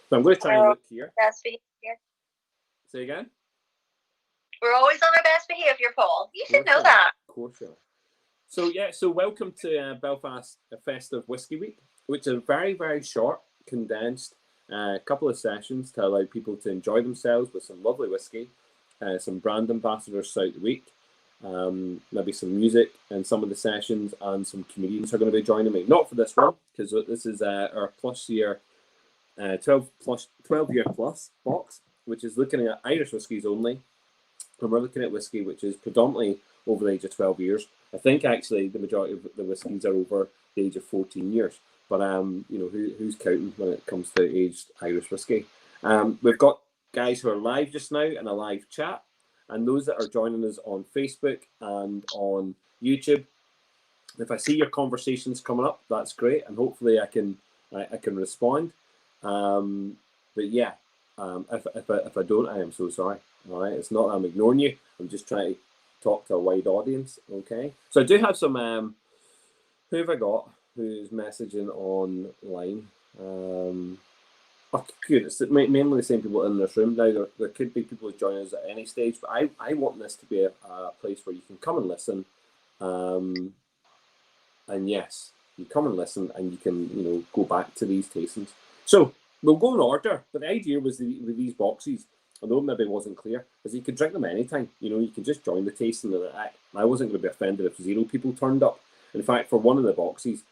So I'm going to try and look here. Best behavior. Say again? We're always on our best behavior, Paul. You should know that. Of course, yeah. So yeah, so welcome to Belfast Festive Whisky Week, which is very, very short, condensed, couple of sessions to allow people to enjoy themselves with some lovely whisky, some brand ambassadors throughout the week, maybe some music in some of the sessions, and some comedians are going to be joining me. Not for this one, because this is our plus year, 12 year plus box, which is looking at Irish whiskies only. And we're looking at whiskey which is predominantly over the age of 12 years. I think actually the majority of the whiskies are over the age of 14 years. But you know, who's counting when it comes to aged Irish whiskey? We've got guys who are live just now in a live chat, and those that are joining us on Facebook and on YouTube. If I see your conversations coming up, that's great, and hopefully I can respond. But yeah, if I don't, I am so sorry. All right, it's not that I'm ignoring you. I'm just trying to talk to a wide audience. Okay, so I do have some. Who have I got? Who's messaging online? Oh, good. It's mainly the same people in this room. Now there could be people who join us at any stage, but I want this to be a place where you can come and listen. And yes, you come and listen, and you can go back to these tastings. So we'll go in order. But the idea was with these boxes, although maybe it wasn't clear, is you could drink them anytime. You can just join the tasting, and I wasn't going to be offended if 0 people turned up. In fact, for one of the boxes,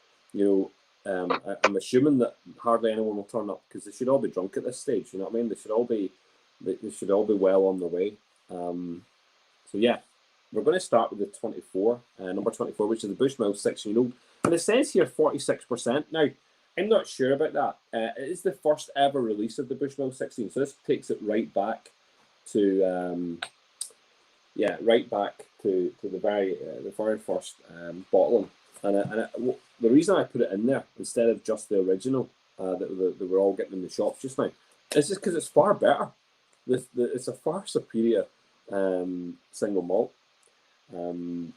I'm assuming that hardly anyone will turn up because they should all be drunk at this stage. You know what I mean? They should all be well on their way. So yeah, we're going to start with the 24, number 24, which is the Bushmill 6-year-old, and it says here 46%. Now, I'm not sure about that. It is the first ever release of the Bushmill 16, so this takes it right back to the very first bottling. And the reason I put it in there instead of just the original that we're all getting in the shops just now is just because it's far better. It's a far superior single malt. And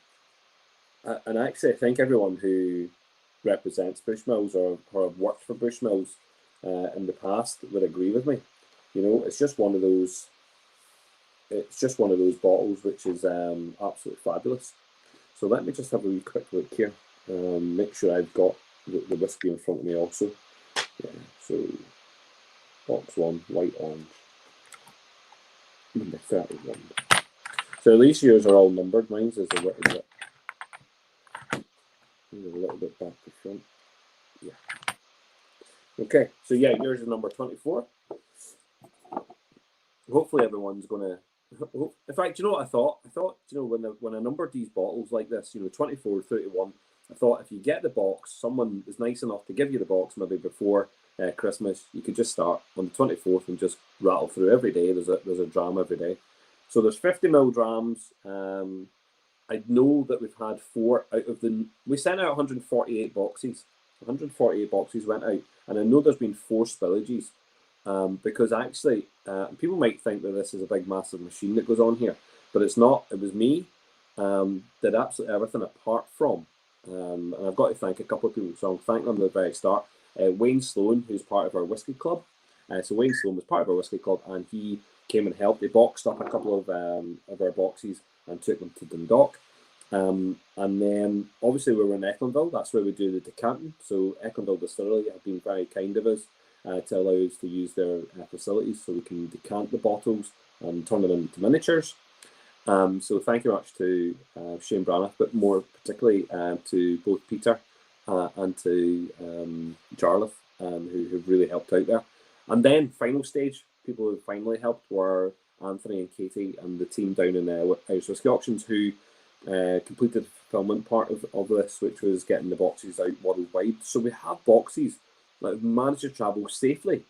actually, I think everyone who represents Bushmills or have worked for Bushmills in the past would agree with me. It's just one of those. It's just one of those bottles which is absolutely fabulous. So let me just have a wee quick look here. Make sure I've got the whiskey in front of me also. Yeah, so box 1, white orange, number 31. So these years are all numbered. Mine's is a little bit back to front. Yeah. Okay, so yeah, yours is number 24. Hopefully everyone's gonna. In fact, you know what I thought? I thought, when I numbered these bottles like this, 24, 31, I thought if you get the box, someone is nice enough to give you the box maybe before Christmas, you could just start on the 24th and just rattle through every day. There's a dram every day. So there's 50ml drams. I know that we've had 4 out of we sent out 148 boxes. 148 boxes went out, and I know there's been 4 spillages. Because actually, people might think that this is a big, massive machine that goes on here, but it's not. It was me, did absolutely everything apart from, and I've got to thank a couple of people, so I'll thank them at the very start. Wayne Sloan, who's part of our whiskey club. So Wayne Sloan was part of our whiskey club, and he came and helped. He boxed up a couple of our boxes and took them to Dundalk. And then, obviously, we were in Ecklandville. That's where we do the decanting. So Ecklandville Distillery have been very kind of us. To allow us to use their facilities so we can decant the bottles and turn them into miniatures. So thank you much to Shane Braniff, but more particularly to both Peter and to Jarlath, who have really helped out there. And then final stage, people who finally helped were Anthony and Katie and the team down in Irish Whiskey Auctions, who completed the fulfillment part of this, which was getting the boxes out worldwide. So we have boxes that have managed to travel safely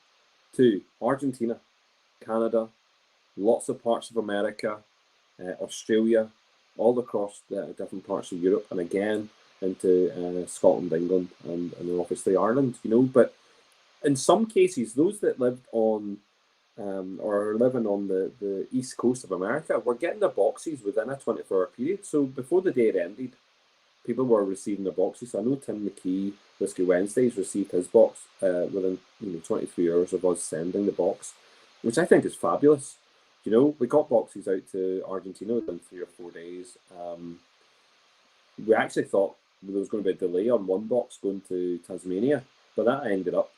to Argentina, Canada, lots of parts of America, Australia, all across the different parts of Europe, and again into Scotland, England, and obviously Ireland. But in some cases, those that lived on or are living on the east coast of America were getting their boxes within a 24-hour period. So before the day it ended, people were receiving their boxes. So I know Tim McKee, Whiskey Wednesdays, received his box within 23 hours of us sending the box, which I think is fabulous. We got boxes out to Argentina within 3 or 4 days. We actually thought there was going to be a delay on one box going to Tasmania, but that ended up,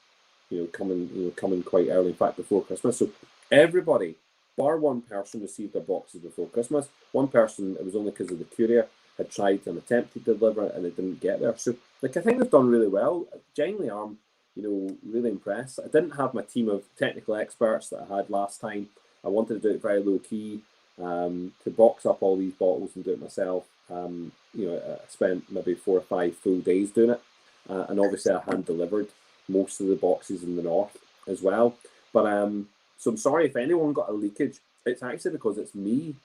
coming quite early. In fact, before Christmas. So everybody, bar one person, received their boxes before Christmas. One person, it was only because of the courier, had tried and attempted to deliver it and it didn't get there. So, I think they've done really well. I genuinely am, really impressed. I didn't have my team of technical experts that I had last time. I wanted to do it very low key, to box up all these bottles and do it myself. I spent maybe 4 or 5 full days doing it, and obviously I hand delivered most of the boxes in the north as well. But so I'm sorry if anyone got a leakage. It's actually because it's me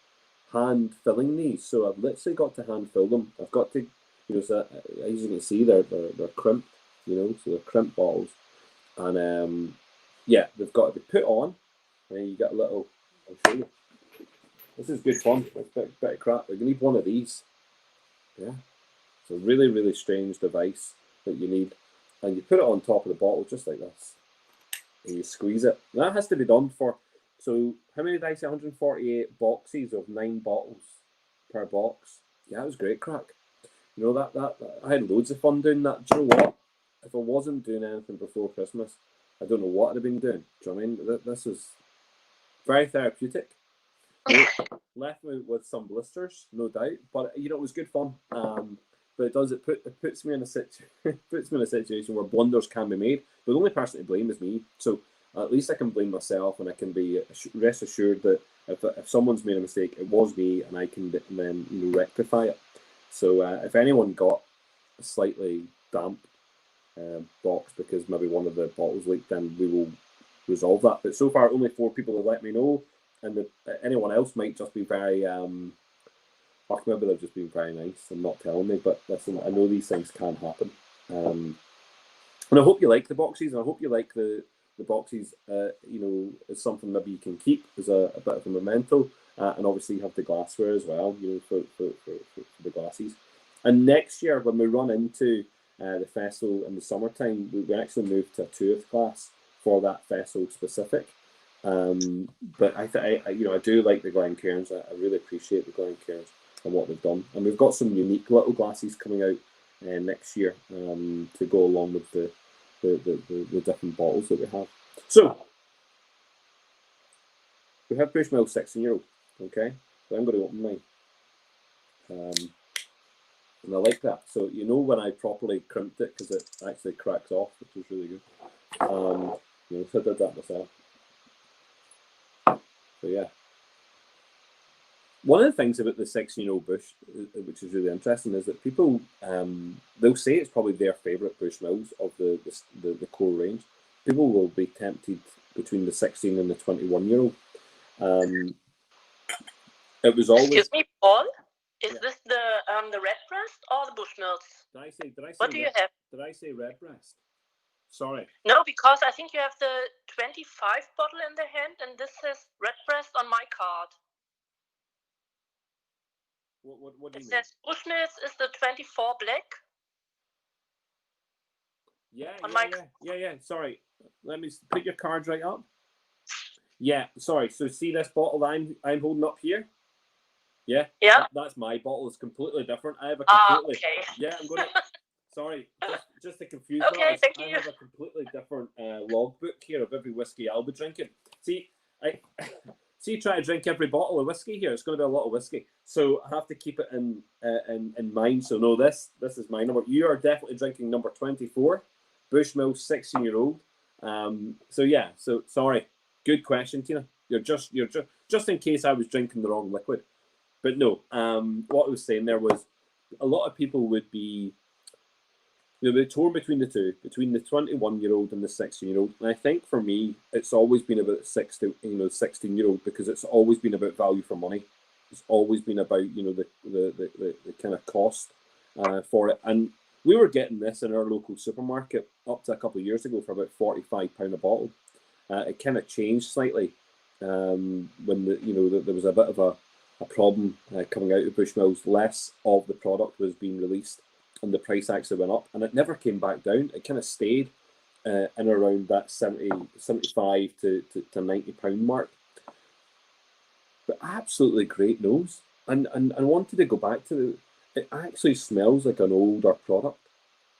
hand filling these, so I've literally got to hand fill them. I've got to, so as you can see, they're crimped, so they're crimped bottles, and they've got to be put on, and you get a little. I'll show you. This is good fun. It's a bit of crap. You need one of these. Yeah, it's a really, really strange device that you need, and you put it on top of the bottle just like this, and you squeeze it. And that has to be done for. So how many did I say? 148 boxes of 9 bottles per box. Yeah, it was great crack. That I had loads of fun doing that. Do you know what? If I wasn't doing anything before Christmas, I don't know what I'd have been doing. Do you know what I mean? This was very therapeutic. Left me with some blisters, no doubt, but it was good fun. But it puts me in a situation where blunders can be made. But the only person to blame is me. So at least I can blame myself, and I can be rest assured that if someone's made a mistake, it was me, and I can then rectify it. So if anyone got a slightly damp box because maybe one of the bottles leaked, then we will resolve that. But so far, only 4 people have let me know, and anyone else might just be very maybe they've just been very nice and not telling me. But listen, I know these things can happen, and I hope you like the boxes, and I hope you like the boxes. As something maybe you can keep as a bit of a memento, and obviously you have the glassware as well, for the glasses. And next year, when we run into the festival in the summertime, we actually move to a 2th class for that festival specific. But I do like the Glencairns. I really appreciate the Glencairns and what they've done. And we've got some unique little glasses coming out next year to go along with the different bottles that we have. So we have Bushmill 16-year-old. Okay, so I'm going to open mine. And I like that. So when I properly crimped it, because it actually cracks off, which is really good. So I did that myself. So yeah. One of the things about the 16-year-old Bush, which is really interesting, is that people they'll say it's probably their favourite Bushmills of the core range. People will be tempted between the 16 and the 21-year-old. It was always. Excuse me, Paul. Is this the Redbreast or the Bushmills? Did I say? What do you have? Did I say Redbreast? Sorry. No, because I think you have the 25 bottle in the hand, and this says Redbreast on my card. What do you mean? It says Bushmills is the 24 black. Yeah. Sorry. Let me put your cards right up. Yeah, sorry. So see this bottle that I'm holding up here? Yeah. Yeah. That's my bottle. It's completely different. I have a completely. Okay. Yeah, I'm gonna. Sorry, just to confuse you. Okay, thank you. I have a completely different logbook here of every whiskey I'll be drinking. See, try to drink every bottle of whiskey here. It's going to be a lot of whiskey, so I have to keep it in mind. So no, this is my number. You are definitely drinking number 24, Bushmill 16-year-old. So yeah. So sorry. Good question, Tina. You're just in case I was drinking the wrong liquid. But no, what I was saying there was a lot of people would be torn between the two, between the 21-year-old and the 16-year-old. And I think for me, it's always been about 16-year-old, because it's always been about value for money. It's always been about the kind of cost for it. And we were getting this in our local supermarket up to a couple of years ago for about £45 a bottle. It kind of changed slightly when there was a bit of a problem coming out of Bushmills. Less of the product was being released and the price actually went up, and it never came back down. It kind of stayed in around that 75 to £90 mark. But absolutely great nose. And I wanted to go back to it actually smells like an older product.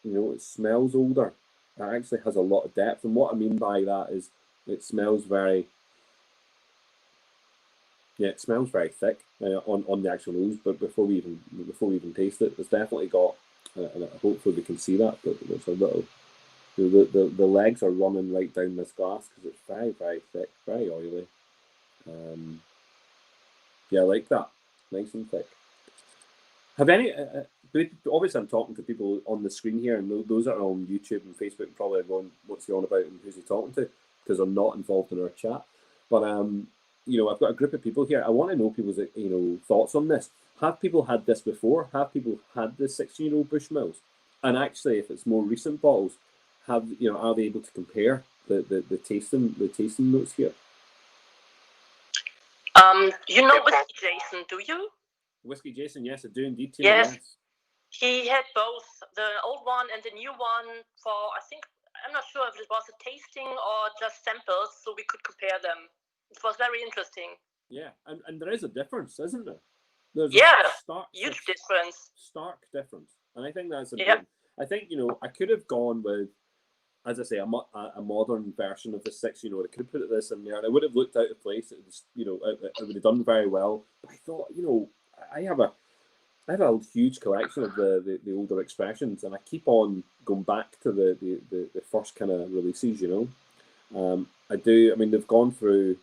It smells older. It actually has a lot of depth. And what I mean by that is it smells very thick on the actual nose. But before we even taste it, it's definitely got, and hopefully we can see that, but there's a little, the legs are running right down this glass because it's very, very thick, very oily. Yeah, I like that. Nice and thick. Have any, obviously I'm talking to people on the screen here, and those that are on YouTube and Facebook probably are going, what's he on about and who's he talking to? Because I'm not involved in our chat. But, I've got a group of people here. I want to know people's, thoughts on this. Have people had this before? Have people had the 16-year-old Bushmills? And actually, if it's more recent bottles, are they able to compare the tasting notes here? You know Whiskey Jason, do you? Whiskey Jason, yes, I do indeed. Yes. He had both the old one and the new one for, I'm not sure if it was a tasting or just samples, so we could compare them. It was very interesting. Yeah, and there is a difference, isn't there? There's huge difference. Stark difference. And I think that's important. I think, I could have gone with, as I say, a modern version of the 16-year-old. I could have put this in there, and I would have looked out of place. It was, it would have done very well. But I thought, I have a huge collection of the older expressions, and I keep on going back to the first kind of releases. I do. I mean, they've gone through.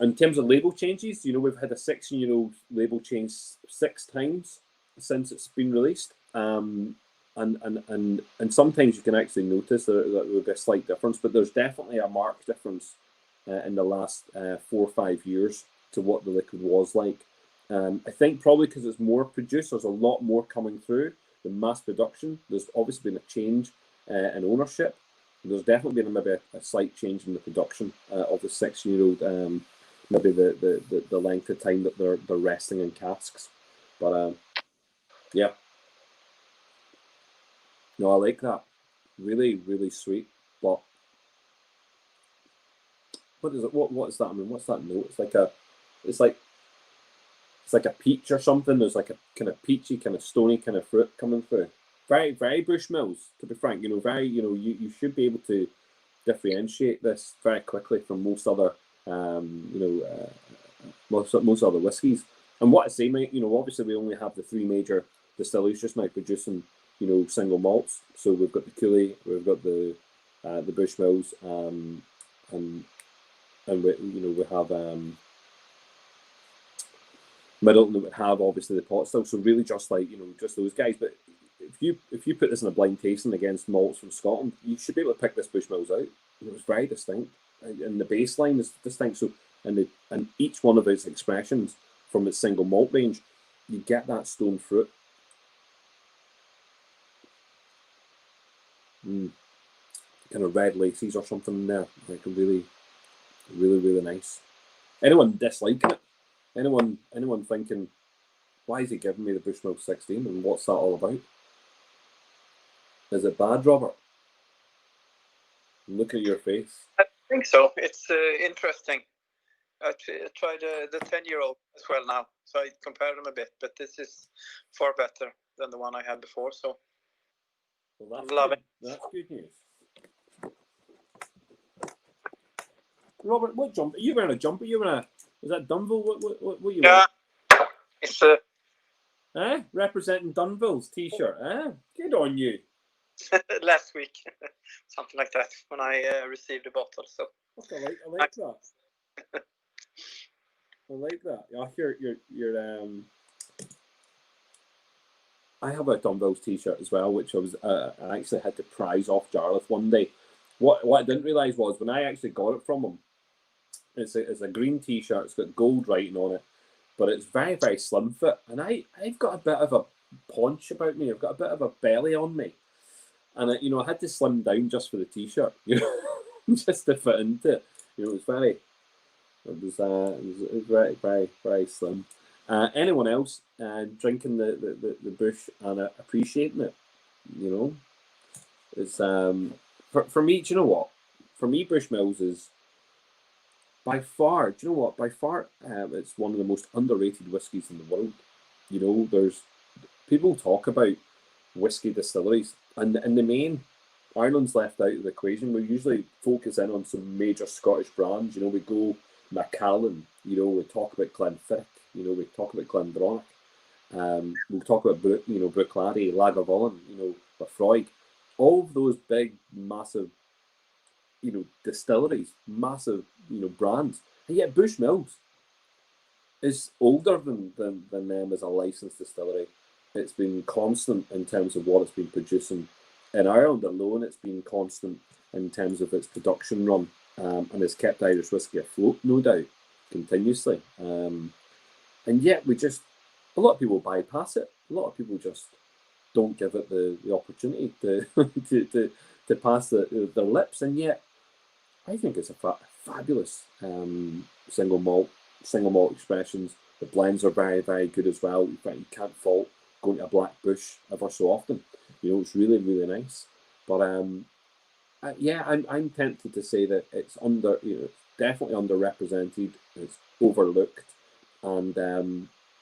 In terms of label changes, we've had a 16-year-old label change 6 times since it's been released. And sometimes you can actually notice that there will be a slight difference, but there's definitely a marked difference in the last 4 or 5 years to what the liquid was like. I think probably because it's more produced, there's a lot more coming through the mass production. There's obviously been a change in ownership. There's definitely been maybe a slight change in the production of the 16-year-old. Maybe the length of time that they're resting in casks, but yeah. No, I like that. Really, really sweet. But what is it? What is that? I mean, what's that note? It's like a peach or something. There's like a kind of peachy, kind of stony kind of fruit coming through. Very, very Bushmills, to be frank. Very, you should be able to differentiate this very quickly from most other, most other whiskies. And what I say, mate, obviously we only have the 3 major distilleries just now producing, single malts. So we've got the Cooley, we've got the Bushmills, and we have Middleton, would have obviously the pot still. So really just like just those guys. But if you put this in a blind tasting against malts from Scotland, you should be able to pick this Bushmills out. It was very distinct, and the baseline is distinct. So and each one of its expressions from its single malt range, you get that stone fruit. Kind of red laces or something in there, like really, really, really nice. Anyone disliking it? Anyone thinking, why is he giving me the Bushmill 16 and what's that all about? Is it bad, Robert? Look at your face. I think so. It's interesting. I tried the 10-year-old as well now, so I compared them a bit, but this is far better than the one I had before, so well, that's love good. it. That's good news. Robert, what jumper? Are you wearing a jumper? You wearing is that Dunville? What you wearing? Yeah, it's representing Dunville's t-shirt. Good on you. last week, something like that, when I received a bottle. So okay, I like that. I like that. I hear your I have a Dunville's t-shirt as well, which I actually had to prize off Jarlath one day. What I didn't realise was when I actually got it from him, it's a green t-shirt. It's got gold writing on it, but it's very, very slim fit. And I've got a bit of a paunch about me. I've got a bit of a belly on me, and I had to slim down just for the t-shirt, just to fit into it. It was very very, very, very slim. Anyone else drinking the Bush and appreciating it? You know, it's for me. Do you know what? For me, Bushmills is by far. Do you know what? By far, it's one of the most underrated whiskies in the world. You know, there's people talk about whiskey distilleries, and in the main, Ireland's left out of the equation. We usually focus in on some major Scottish brands. You know, we go Macallan. You know, we talk about Glenfiddich. You know, we talk about Glendronach. We'll talk about Bruichladdich, Lagavulin. You know, Laphroaig. All of those big, massive, you know, distilleries, massive, you know, brands, and yet Bushmills is older than them as a licensed distillery. It's been constant in terms of what it's been producing. In Ireland alone, it's been constant in terms of its production run, and it's kept Irish whiskey afloat, no doubt, continuously. And yet a lot of people bypass it. A lot of people just don't give it the opportunity to pass their lips. And yet, I think it's a fabulous single malt expressions. The blends are very, very good as well. In fact, you can't fault going to a Black Bush ever so often. You know, it's really, really nice. But I'm tempted to say that it's definitely underrepresented. It's overlooked, and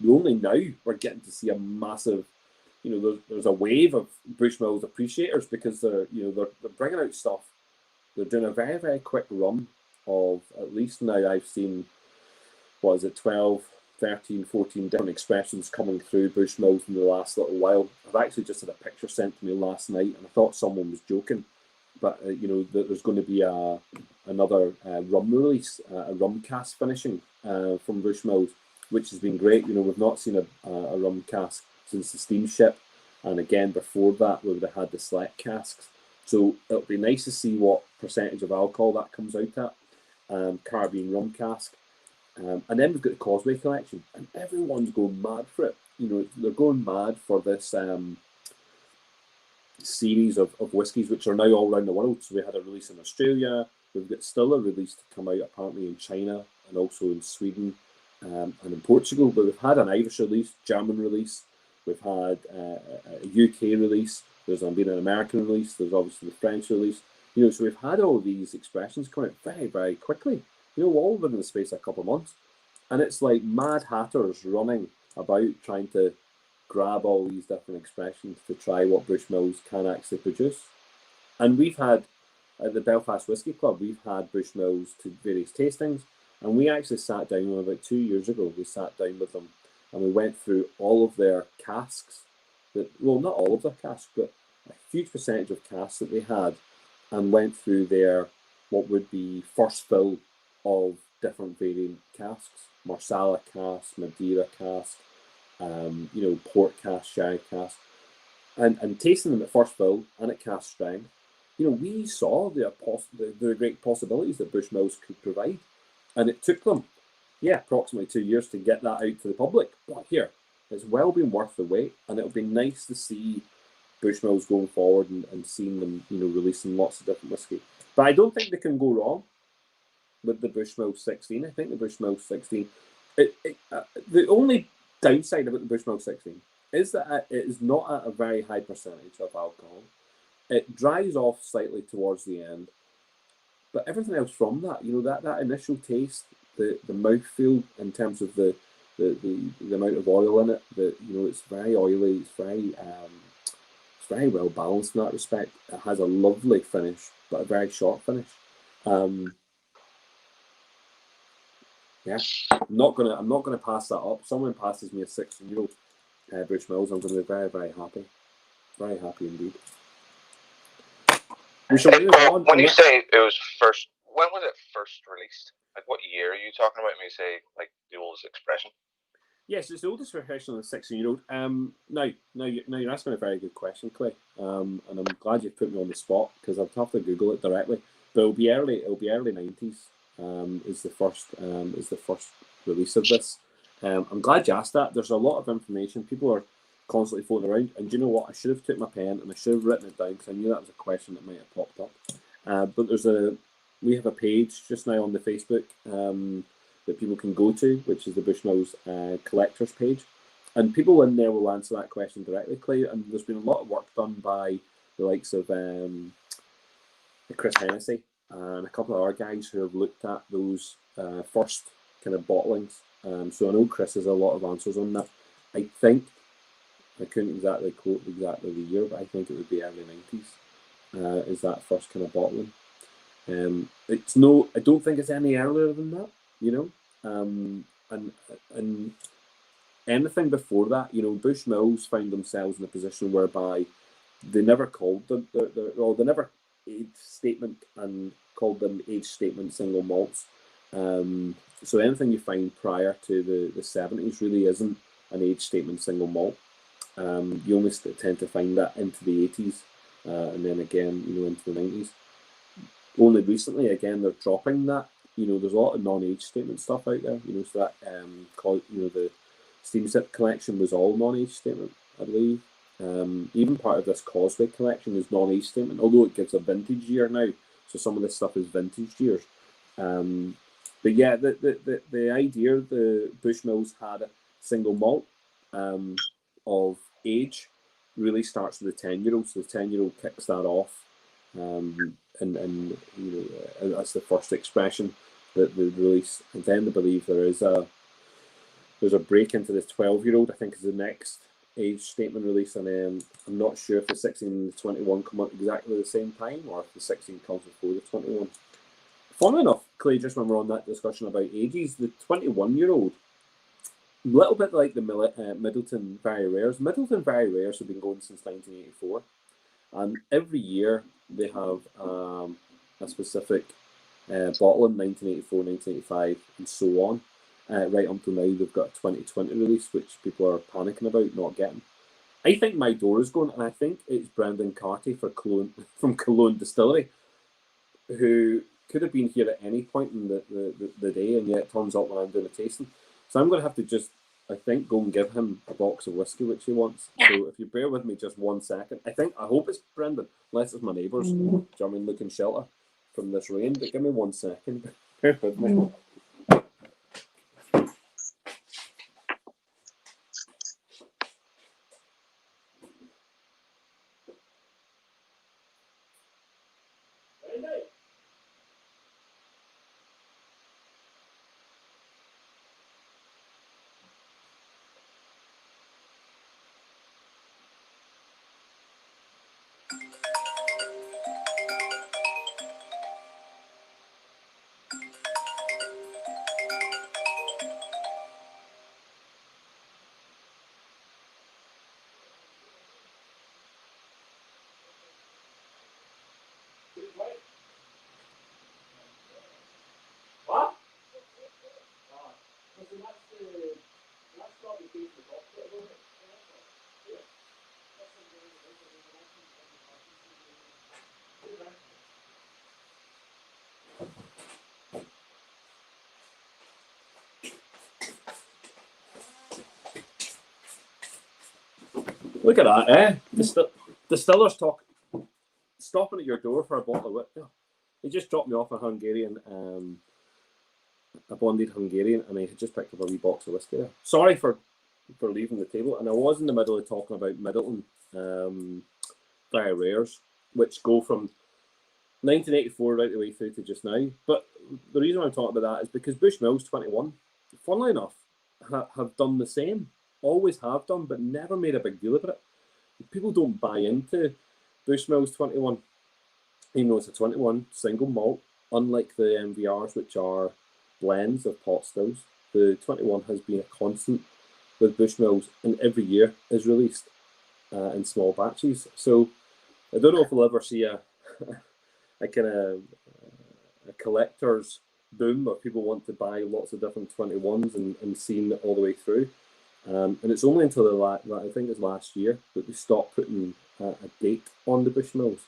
only now we're getting to see a massive. You know, there's a wave of Bushmills appreciators because they're bringing out stuff. They're doing a very, very quick run of, at least now I've seen, 12, 13, 14 different expressions coming through Bushmills in the last little while. I've actually just had a picture sent to me last night, and I thought someone was joking, but there's going to be another rum release, a rum cask finishing from Bushmills, which has been great. You know, we've not seen a rum cask since the steamship, and again before that we would have had the select casks. So it'll be nice to see what percentage of alcohol that comes out at. Caribbean rum cask. And then we've got the Causeway collection, and everyone's going mad for it. You know, they're going mad for this series of whiskies, which are now all around the world. So we had a release in Australia. We've got still a release to come out apparently in China and also in Sweden and in Portugal. But we've had an Irish release, German release. We've had a UK release. There's been an American release. There's obviously the French release. You know, so we've had all these expressions come out very, very quickly. You know, all within the space of a couple of months. And it's like mad hatters running about trying to grab all these different expressions to try what Bushmills can actually produce. And we've had, at the Belfast Whisky Club, we've had Bushmills to various tastings. And we actually sat down about 2 years ago. We sat down with them and we went through all of their casks. Not all of their casks, but a huge percentage of casks that they had, and went through their, what would be first fill of different variant casks, Marsala cask, Madeira cask, port cask, sherry cask, and tasting them at first fill and at cask strength. You know, we saw the great possibilities that Bushmills could provide, and it took them, approximately 2 years to get that out to the public. But here, it's well been worth the wait, and it'll be nice to see Bushmills going forward and seeing them, releasing lots of different whiskey. But I don't think they can go wrong with the Bushmills 16. I think the Bushmills 16, the only downside about the Bushmills 16 is that it is not at a very high percentage of alcohol. It dries off slightly towards the end, but everything else from that, that initial taste, the mouthfeel in terms of the amount of oil in it, it's very oily, it's very well balanced in that respect. It has a lovely finish, but a very short finish. I'm not gonna pass that up. If someone passes me a 16-year-old Bushmills, I'm gonna be very, very happy. Very happy indeed. We shall move on. When you say it was first, when was it first released? Like, what year are you talking about when you say, like, the oldest expression? Yes, it's the oldest expression of the 16-year-old. Now you're asking a very good question, Clay. And I'm glad you put me on the spot because I'd have to Google it directly. But it'll be early 90s. Is the first release of this. I'm glad you asked that. There's a lot of information. People are constantly floating around, and do you know what? I should have took my pen and I should have written it down because I knew that was a question that might have popped up. But we have a page just now on the Facebook that people can go to, which is the Bushmills collectors page. And people in there will answer that question directly, Clay. And there's been a lot of work done by the likes of Chris Hennessy and a couple of other guys who have looked at those first kind of bottlings. So I know Chris has a lot of answers on that. I think, I couldn't exactly quote exactly the year, but I think it would be early 90s is that first kind of bottling. It's no, I don't think it's any earlier than that, you know. And anything before that, you know, Bushmills found themselves in a position whereby they never called them, they never age statement and called them age statement single malts. So anything you find prior to the 70s really isn't an age statement single malt. You only tend to find that into the 80s and then again, you know, into the 90s. Only recently, again, they're dropping that. You know, there's a lot of non-age statement stuff out there. You know, so that the Steam Sip collection was all non-age statement, I believe. Even part of this Causeway collection is non-age statement, although it gives a vintage year now. So some of this stuff is vintage years. But yeah, the idea the Bushmills had a single malt of age really starts with the 10-year-old. So the 10-year-old kicks that off. And you know, that's the first expression that they release. And then they believe there's a break into the 12-year-old, I think is the next age statement release. And I'm not sure if the 16 and the 21 come out exactly the same time or if the 16 comes before the 21. Funnily enough, Clay, just when we're on that discussion about ages, the 21-year-old, a little bit like the Middleton Very Rares. Middleton Very Rares have been going since 1984. And every year they have a specific bottling, 1984, 1985, and so on. Right until now, they've got a 2020 release, which people are panicking about not getting. I think my door is going, and I think it's Brendan Carty from Cologne Distillery, who could have been here at any point in the day, and yet turns up when I'm doing a tasting. So I'm going to have to just, I think, go and give him a box of whiskey, which he wants. So if you bear with me just 1 second, I hope it's Brendan, unless it's my neighbours, German looking shelter from this rain, but give me 1 second. Bear with me. What? That's not the case with Oxford. Look at that, eh? Distillers talk stopping at your door for a bottle of whiskey. He just dropped me off a Hungarian, a bonded Hungarian, and I had just picked up a wee box of whiskey there. Sorry for leaving the table, and I was in the middle of talking about Middleton Very Rares, which go from 1984 right the way through to just now. But the reason I'm talking about that is because Bushmills 21, funnily enough, have done the same. Always have done, but never made a big deal about it. People don't buy into Bushmills 21, even though it's a 21 single malt, unlike the MVRs, which are blends of pot stills. The 21 has been a constant with Bushmills, and every year is released in small batches. So I don't know if we'll ever see a kind of a collector's boom where people want to buy lots of different 21s and seeing it all the way through. And it's only until I think it's last year that they stopped putting a date on the Bushmills.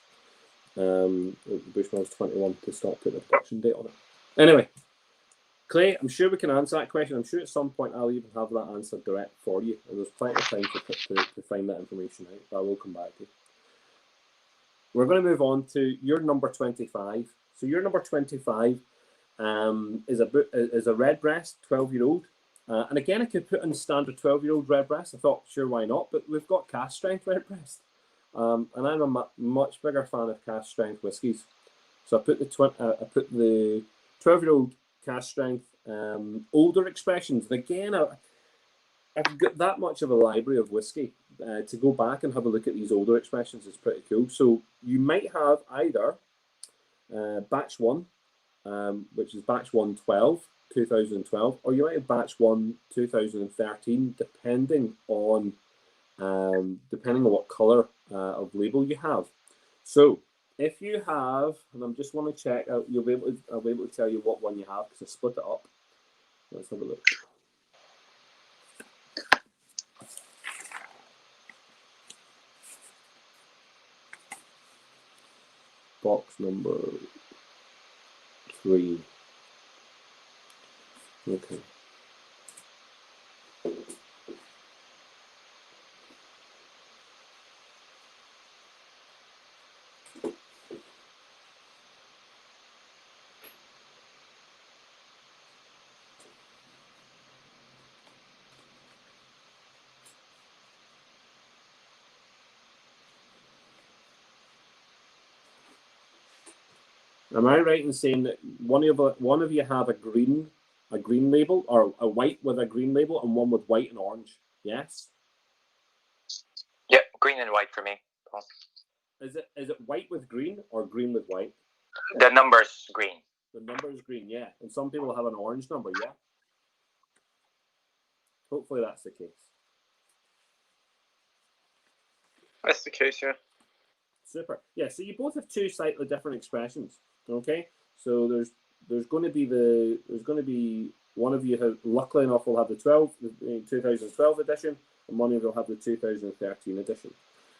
The Bushmills 21 to stop putting a production date on it. Anyway, Clay, I'm sure we can answer that question. I'm sure at some point I'll even have that answer direct for you. And there's plenty of time to find that information out, but I will come back to you. We're going to move on to your number 25. So your number 25 is a redbreast 12-year-old. And again, I could put in standard 12-year-old redbreast. I thought, sure, why not? But we've got cask strength redbreast. And I'm a much bigger fan of cask strength whiskies. So I put the 12-year-old cask strength older expressions. And again, I've got that much of a library of whiskey. To go back and have a look at these older expressions is pretty cool. So you might have either batch 1, which is batch 112, 2012, or you might have batch 1, 2013, depending on what color of label you have. So if you have, and I'm just want to check out, I'll be able to tell you what one you have because I split it up. Let's have a look. Box number 3. Okay. Am I right in saying that one of you have a green label, or a white with a green label, and one with white and orange? Yes. Yeah, green and white for me. Is it white with green or green with white? The number's green. The number is green, yeah. And some people have an orange number, yeah. Hopefully that's the case. That's the case, yeah. Super. Yeah. So you both have two slightly different expressions. Okay. So there's going to be one of you have, luckily enough, will have the 2012 edition, and one of you will have the 2013 edition.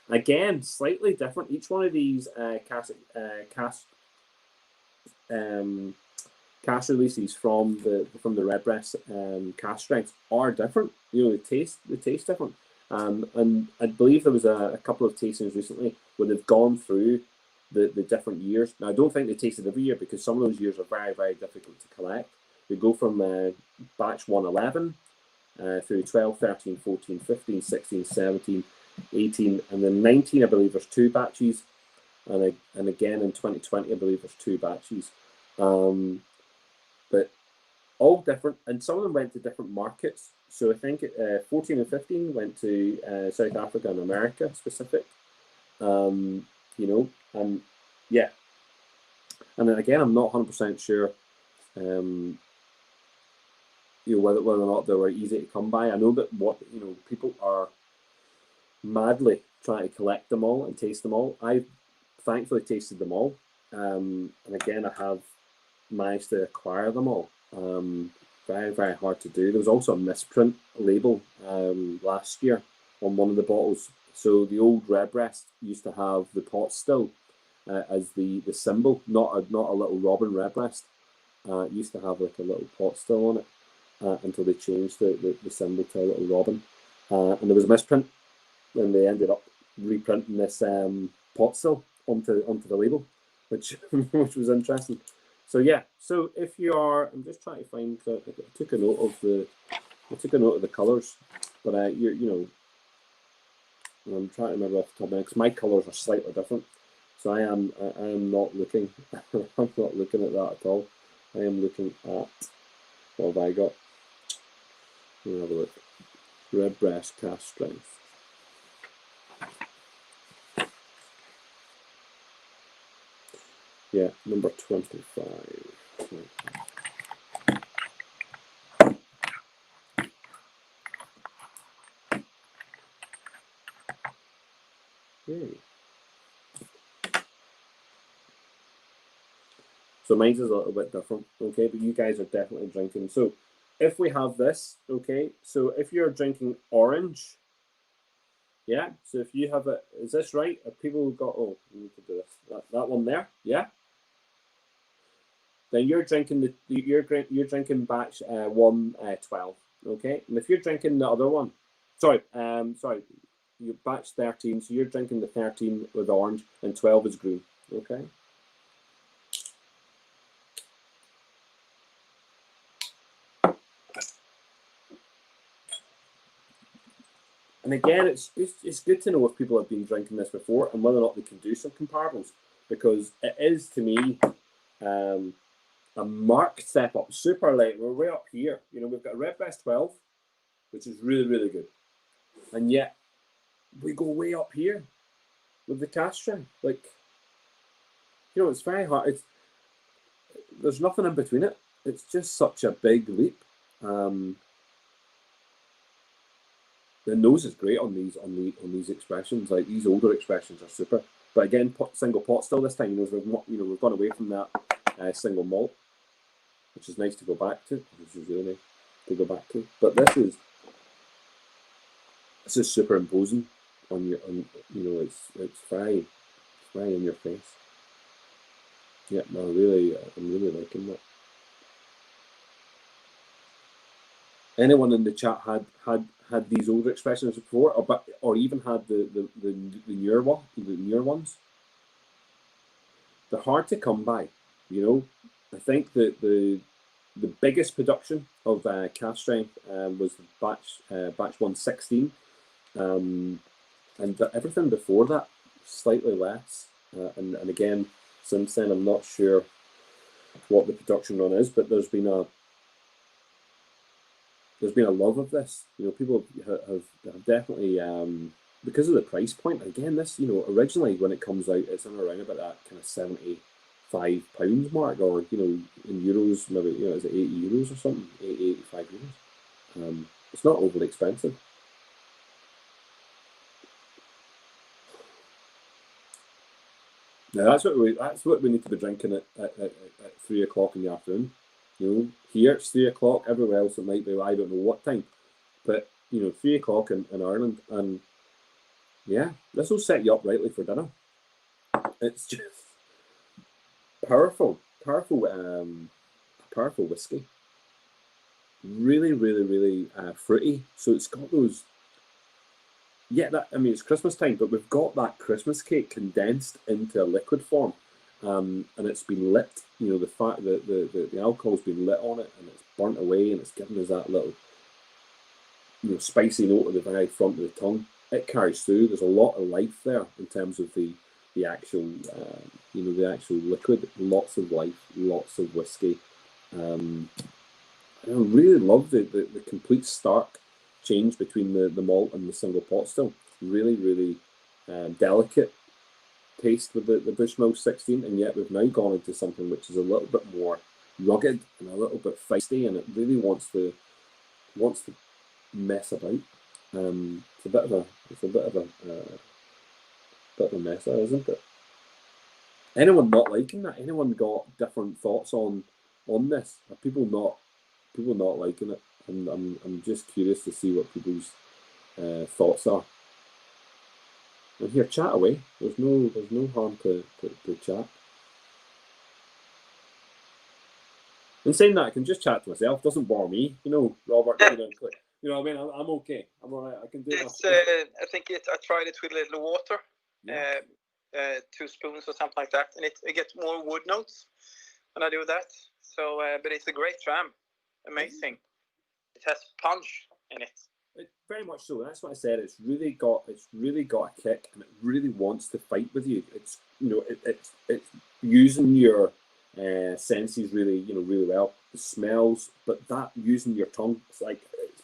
Again, slightly different. Each one of these cask releases from the redbreast cask strengths are different. You know, they taste different. And I believe there was a couple of tastings recently where they've gone through the different years. Now, I don't think they tasted every year because some of those years are very, very difficult to collect. They go from batch 111 through 12, 13, 14, 15, 16, 17, 18, and then 19, I believe there's 2 batches. And again in 2020, I believe there's 2 batches. But all different, and some of them went to different markets. So I think 14 and 15 went to South Africa and America specific. You know, and yeah. And then again, I'm not 100% sure, you know, whether or not they were easy to come by. I know that people are madly trying to collect them all and taste them all. I've thankfully tasted them all, and again, I have managed to acquire them all. Very, very hard to do. There was also a misprint label last year on one of the bottles. So the old redbreast used to have the pot still as the symbol, not a little robin redbreast. It used to have like a little pot still on it until they changed the symbol to a little robin. And there was a misprint, and they ended up reprinting this pot still onto the label, which was interesting. So yeah, so if you are, I'm just trying to find. I took a note of the colours, but I'm trying to remember off the top of my head because my colours are slightly different. So I am not looking. I'm not looking at that at all. I am looking at what have I got? Let me have a look. Redbreast cask strength. Yeah, number 25. Yay. So mine's is a little bit different, okay, but you guys are definitely drinking. So if we have this, okay, so if you're drinking orange, yeah, so if you have it, is this right? Have people got, oh, we need to do this, that one there, yeah? Then you're drinking you're drinking batch 112, okay? And if you're drinking the other one, sorry, you batch 13, so you're drinking the 13 with orange and 12 is green, okay? And again, it's good to know if people have been drinking this before and whether or not they can do some comparables, because it is, to me, a marked step up. Super light, we're way up here. You know, we've got a Redbreast 12, which is really, really good. And yet, we go way up here with the cask strength. Like, you know, it's very hard. There's nothing in between it. It's just such a big leap. The nose is great on these expressions. Like, these older expressions are super. But again, single pot still this time. We've gone away from that single malt, which is nice to go back to. Which is really nice to go back to. But this is superimposing on your, it's very in your face. Yeah, no, I'm really liking that. Anyone in the chat had these older expressions before, or even had the newer ones? They're hard to come by, you know. I think that the biggest production of cask strength was batch 116, and everything before that slightly less. And again, since then, I'm not sure what the production run is, but there's been a love of this. You know, people have definitely, because of the price point. Again, this, you know, originally when it comes out, it's around about that kind of £75 mark, or, you know, in euros, maybe, you know, is it €80 or something? 85 euros. It's not overly expensive. Now that's what we need to be drinking at 3 o'clock in the afternoon. You know, here it's 3 o'clock. Everywhere else it might be, I don't know what time, but you know, 3 o'clock in Ireland, and yeah, this will set you up rightly for dinner. It's just powerful whiskey. Really, really, really fruity. So it's got those. Yeah, it's Christmas time, but we've got that Christmas cake condensed into a liquid form, and it's been lit. You know, the fact that the alcohol's been lit on it, and it's burnt away, and it's given us that little, you know, spicy note at the very front of the tongue. It carries through. There's a lot of life there in terms of the actual, the actual liquid. Lots of life, lots of whiskey. I really love the complete stark change between the malt and the single pot still. Really, really delicate taste with the Bushmill 16, and yet we've now gone into something which is a little bit more rugged and a little bit feisty, and it really wants to mess about. It's a bit of a mess, isn't it? Anyone not liking that? Anyone got different thoughts on this? Are people not liking it? I'm just curious to see what people's thoughts are. And here, chat away. There's no harm to chat. And saying that, I can just chat to myself. Doesn't bore me, you know, Robert. You know what I mean? I'm okay. I'm alright. I can do it. I think I tried it with a little water, 2 spoons or something like that, and it gets more wood notes when I do that. So, but it's a great dram. Amazing. It has punch in it. Very much so. That's what I said. It's really got a kick, and it really wants to fight with you. It's, you know, it's using your senses really well. The smells, but that using your tongue, it's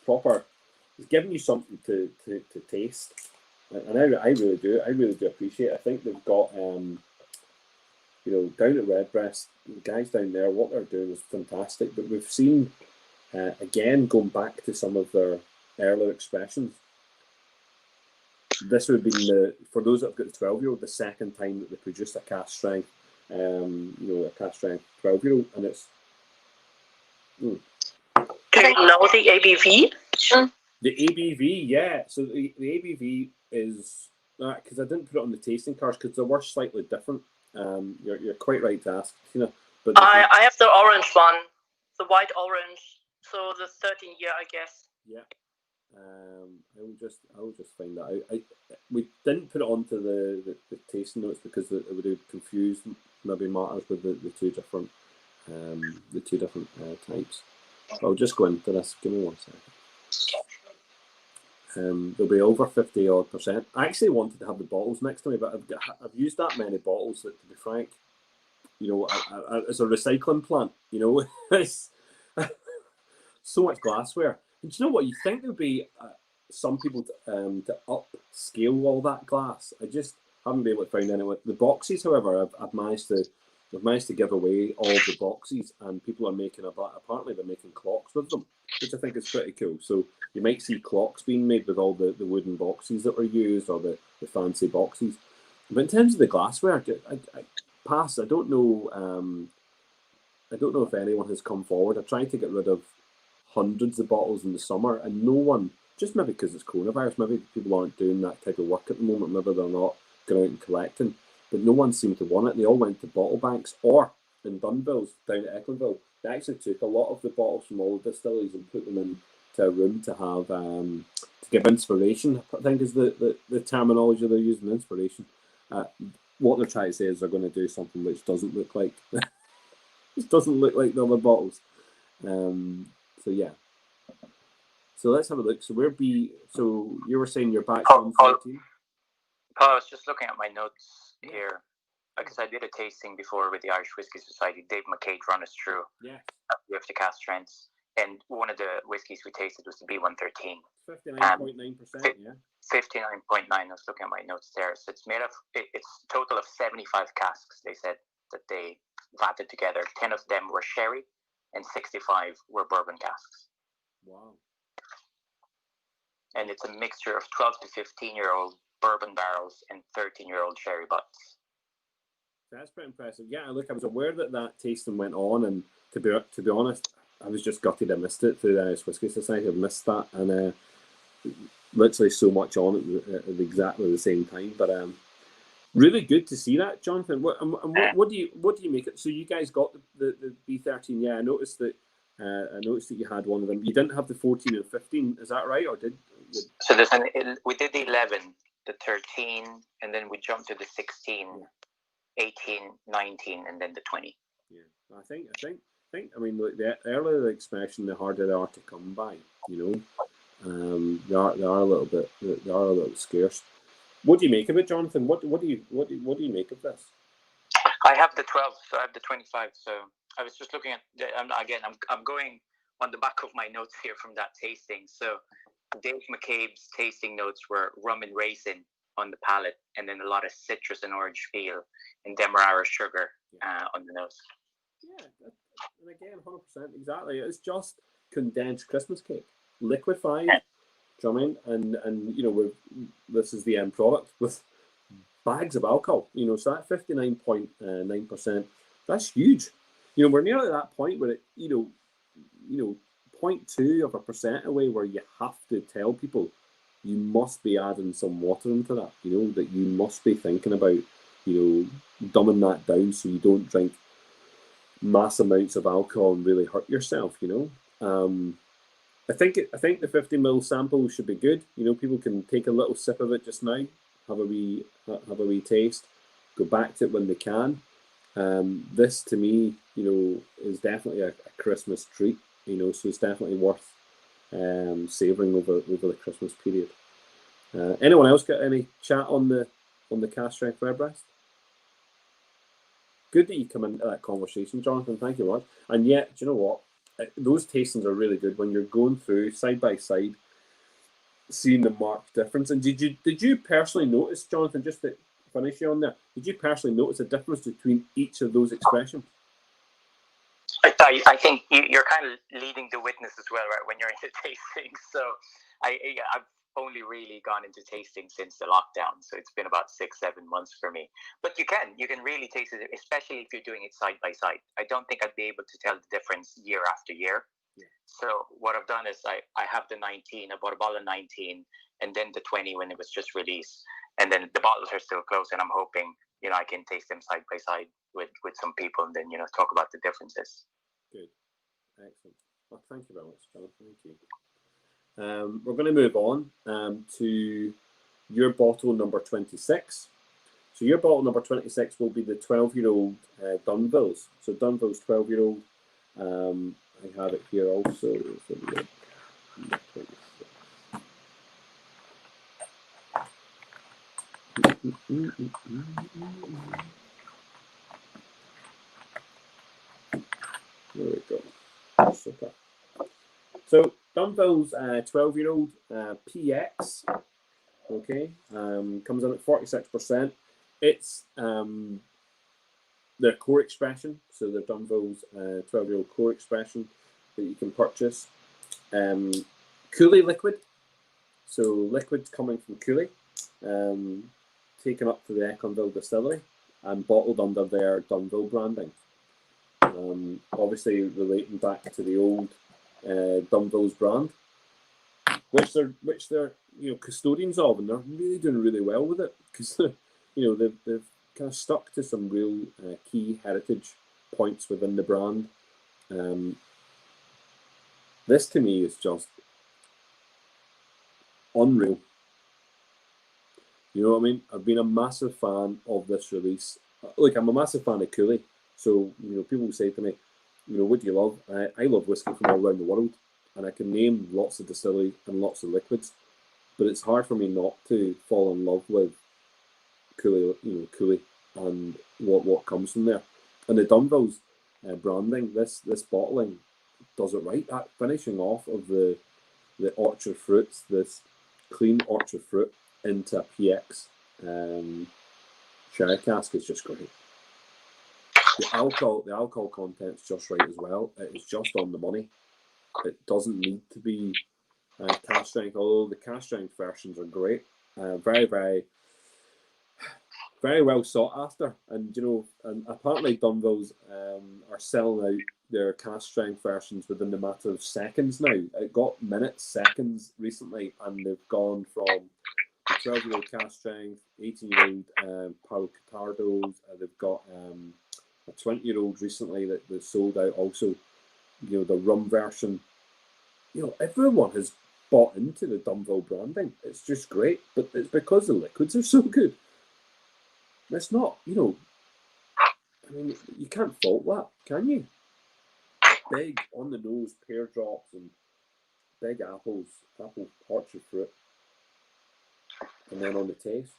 proper. It's giving you something to taste, and I really do. I really do appreciate it. I think they've got down at Redbreast, the guys down there, what they're doing is fantastic. But we've seen again, going back to some of their earlier expressions, this would be for those that have got the 12-year-old, the second time that they produced a cask strength, a cask strength 12-year-old, and it's. Do you know the ABV? The ABV, yeah. So the ABV is because I didn't put it on the tasting cards because they were slightly different. You're quite right to ask, Tina. But I have the orange one, the white orange. So the 13-year, I guess. Yeah. I will just find that out. We didn't put it onto the tasting notes because it would have confused maybe matters with the two different types. I'll just go into this. Give me 1 second. They'll be over 50% odd. I actually wanted to have the bottles next to me, but I've used that many bottles that, to be frank, it's a recycling plant. It's so much glassware. And do you know what? You think there'd be some people to upscale all that glass. I just haven't been able to find anyone. The boxes, however, I've managed to give away all the boxes, and people are making apparently they're making clocks with them, which I think is pretty cool. So you might see clocks being made with all the wooden boxes that were used, or the fancy boxes. But in terms of the glassware, I pass. I don't know if anyone has come forward. I tried to get rid of hundreds of bottles in the summer, and no one, just maybe because it's coronavirus, maybe people aren't doing that type of work at the moment, maybe they're not going out and collecting, but no one seemed to want it. They all went to bottle banks, or in Dunville's down at Ecklandville, they actually took a lot of the bottles from all the distilleries and put them into a room to have to give inspiration, I think is the terminology they're using, inspiration. What they're trying to say is they're going to do something which doesn't look like it doesn't look like the other bottles. So yeah. So let's have a look. So so you were saying you're back on 13? I was just looking at my notes here because I did a tasting before with the Irish Whiskey Society. Dave McCaig ran us through with the cask strengths, and one of the whiskies we tasted was the B113. 59.9%. Yeah. 59.9. I was looking at my notes there. So it's made of it's a total of 75 casks. They said that they vatted together. 10 of them were sherry, and 65 were bourbon casks. Wow. And it's a mixture of 12 to 15-year-old bourbon barrels and 13-year-old sherry butts. That's pretty impressive. Yeah, look, I was aware that tasting went on, and to be honest, I was just gutted I missed it through the Irish Whiskey Society. I missed that, and literally so much on it at exactly the same time. But really good to see that, Jonathan. What do you make it? So you guys got the B13? Yeah, I noticed that. You had one of them. You didn't have the 14 and 15, is that right? Or did? So we did the 11, the 13, and then we jumped to the 16, 18, 19, and then the 20. Yeah, I think. I mean, the earlier the expression, the harder they are to come by. They are a little bit scarce. What do you make of it, Jonathan? What do you make of this? I have the 12, so I have the 25. So I was just looking at I'm going on the back of my notes here from that tasting. So Dave McCabe's tasting notes were rum and raisin on the palate, and then a lot of citrus and orange feel, and Demerara sugar on the nose. Yeah, and again, 100% exactly. It's just condensed Christmas cake, liquefied. drumming, and this is the end product with bags of alcohol. So that 59.9%, that's huge. We're nearly at that point where it, 0.2% away, where you have to tell people you must be adding some water into that. That you must be thinking about, dumbing that down so you don't drink mass amounts of alcohol and really hurt yourself. I think the 50ml sample should be good. People can take a little sip of it just now, have a wee taste, go back to it when they can. This to me, is definitely a Christmas treat. So it's definitely worth savouring over the Christmas period. Anyone else got any chat on the cask strength Redbreast? Good that you come into that conversation, Jonathan. Thank you much. And yet, do you know what? Those tastings are really good when you're going through side by side, seeing the marked difference. And did you personally notice, Jonathan, just to finish you on there, did you personally notice a difference between each of those expressions? I think you're kind of leading the witness as well, right, when you're into tasting. So I've only really gone into tasting since the lockdown, so it's been about 6-7 months for me. But you can really taste it, especially if you're doing it side by side. I don't think I'd be able to tell the difference year after year. Yeah. So what I've done is I have the 19, I bought a bottle of 19, and then the 20 when it was just released, and then the bottles are still closed, and I'm hoping I can taste them side by side with some people, and then talk about the differences. Good, excellent. Well, thank you very much, Jonathan. Thank you. We're going to move on to your bottle number 26. So your bottle number 26 will be the 12-year-old Dunville's. So Dunville's 12-year-old. I have it here also. There we go. Super. So Dunville's 12-year-old PX, okay, comes in at 46%. It's their core expression, so the Dunville's 12-year-old core expression that you can purchase. Cooley liquid, so liquid coming from Cooley, taken up to the Econville distillery and bottled under their Dunville branding. Obviously relating back to the old Dunville's brand, which they're custodians of, and they're really doing really well with it, because they've kind of stuck to some real key heritage points within the brand. This to me is just unreal. You know what I mean? I've been a massive fan of this release. Look, I'm a massive fan of Cooley. So, people say to me, what do you love? I love whiskey from all around the world. And I can name lots of distilleries and lots of liquids. But it's hard for me not to fall in love with Cooley, Cooley and what comes from there. And the Dunville's branding, this bottling does it right. That finishing off of the orchard fruits, this clean orchard fruit into a PX sherry cask is just great. The alcohol content's just right as well. It is just on the money. It doesn't need to be cask strength, although the cask strength versions are great. Very, very, very well sought after. And and apparently Dunville's are selling out their cask strength versions within the matter of seconds now. It got minutes, seconds recently, and they've gone from the 12-year-old cask strength, 18-year-old Palo Catardos. They've got a 20-year-old recently that sold out also. The rum version. Everyone has bought into the Dunville branding. It's just great, but it's because the liquids are so good. It's not, you can't fault that, can you? Big on the nose pear drops and big apple orchard fruit, and then on the taste,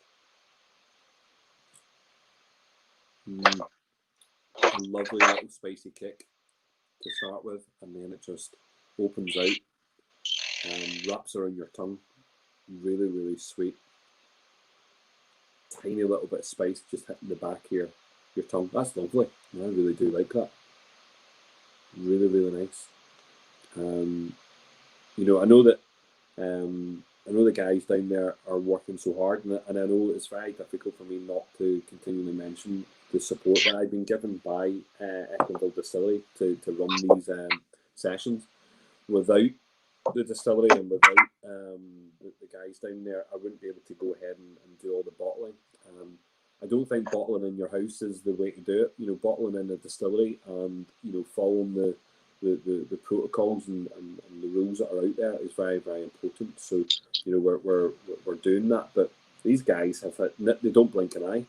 a lovely little spicy kick to start with, and then it just opens out and wraps around your tongue. Really, really sweet. Tiny little bit of spice just hitting the back here, your tongue. That's lovely. I really do like that. Really, really nice. I know that the guys down there are working so hard, and I know it's very difficult for me not to continually mention the support that I've been given by Econville Distillery to run these sessions. Without the distillery and without the guys down there, I wouldn't be able to go ahead and do all the bottling. I don't think bottling in your house is the way to do it. Bottling in a distillery and following the protocols and the rules that are out there is very, very important. So we're doing that. But these guys they don't blink an eye.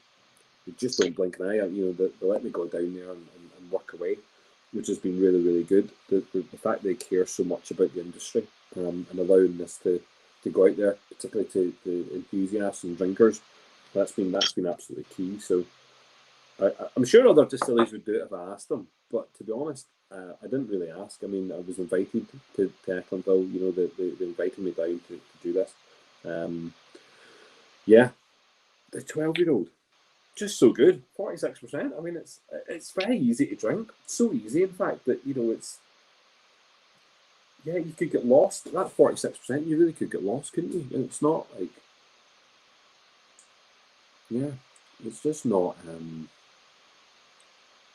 They just don't blink an eye. They let me go down there and work away, which has been really, really good. The fact they care so much about the industry and allowing this to go out there, particularly to the enthusiasts and drinkers, that's been absolutely key. So I'm sure other distilleries would do it if I asked them, but to be honest, I didn't really ask. I mean, I was invited to Econville. They invited me down to do this. The 12-year-old. Just so good, 46%. I mean, it's very easy to drink. So easy, in fact, that it's. Yeah, you could get lost. That 46%, you really could get lost, couldn't you? And it's not like. Yeah, it's just not. I'm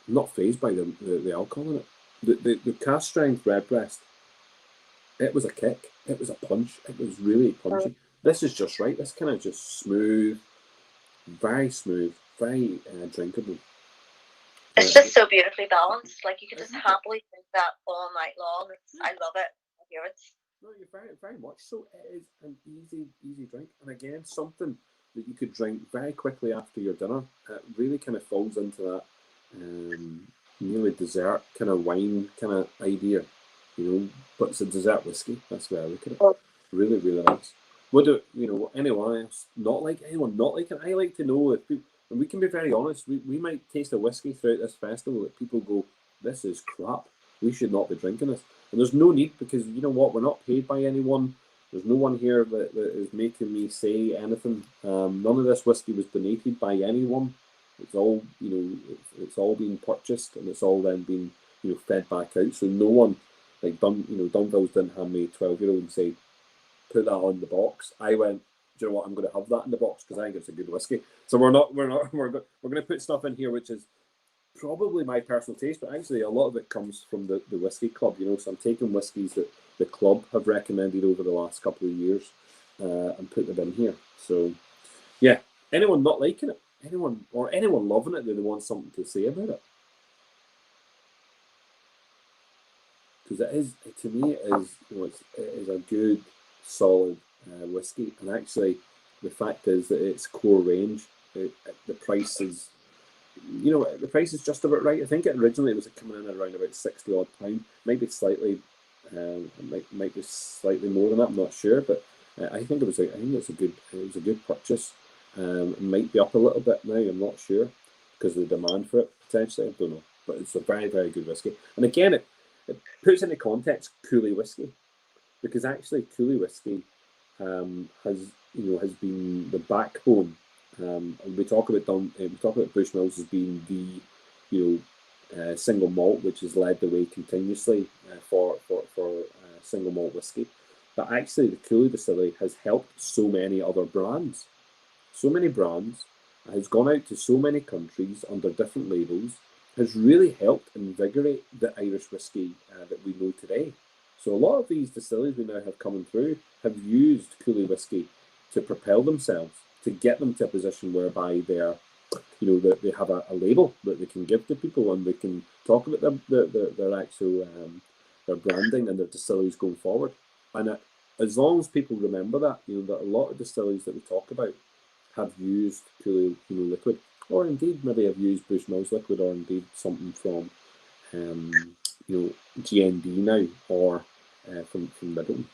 not fazed by the alcohol in it. The cask strength Redbreast. It was a kick. It was a punch. It was really punchy. This is just right. This kind of just smooth, very smooth. Very drinkable. It's just so beautifully balanced. Like, you could just happily drink that all night long. I love it. I hear it. No, you're very, very much so. It is an easy drink, and again, something that you could drink very quickly after your dinner. It really kind of falls into that nearly dessert kind of wine kind of idea, but it's a dessert whiskey. That's the way I look at it. Really, really nice. What do anyone else not like? Anyone not like it? I like to know if people, and we can be very honest. We might taste a whiskey throughout this festival that people go, "This is crap. We should not be drinking this." And there's no need, because you know what? We're not paid by anyone. There's no one here that is making me say anything. None of this whiskey was donated by anyone. It's all it's all been purchased, and it's all then been fed back out. So no one like Dunville's didn't hand me 12-year-old and say, put that on the box. I went, do you know what? I'm going to have that in the box because I think it's a good whiskey. So we're going to put stuff in here which is probably my personal taste, but actually a lot of it comes from the whiskey club. So I'm taking whiskies that the club have recommended over the last couple of years and put them in here. So yeah, anyone not liking it, anyone loving it, they want something to say about it. Because to me, it is a good, solid whiskey, and actually, the fact is that it's core range. The price is, the price is just about right. I think originally it was coming in around about £60 odd. Maybe slightly, might be slightly more than that. I'm not sure, but I think it's a good purchase. It might be up a little bit now. I'm not sure because of the demand for it potentially. I don't know, but it's a very, very good whiskey. And again, it puts into context Cooley whiskey, because actually Cooley whiskey has been the backbone. And we talk about Bushmills as being the single malt, which has led the way continuously for single malt whiskey. But actually, the Cooley distillery has helped so many other brands, has gone out to so many countries under different labels, has really helped invigorate the Irish whiskey that we know today. So a lot of these distilleries we now have coming through have used Cooley whiskey to propel themselves, to get them to a position whereby they're, that they have a label that they can give to people, and they can talk about their actual their branding and their distilleries going forward. And as long as people remember that, that a lot of distilleries that we talk about have used Cooley liquid, or indeed maybe have used Bushmills liquid, or indeed something from GND now, or from Middleton.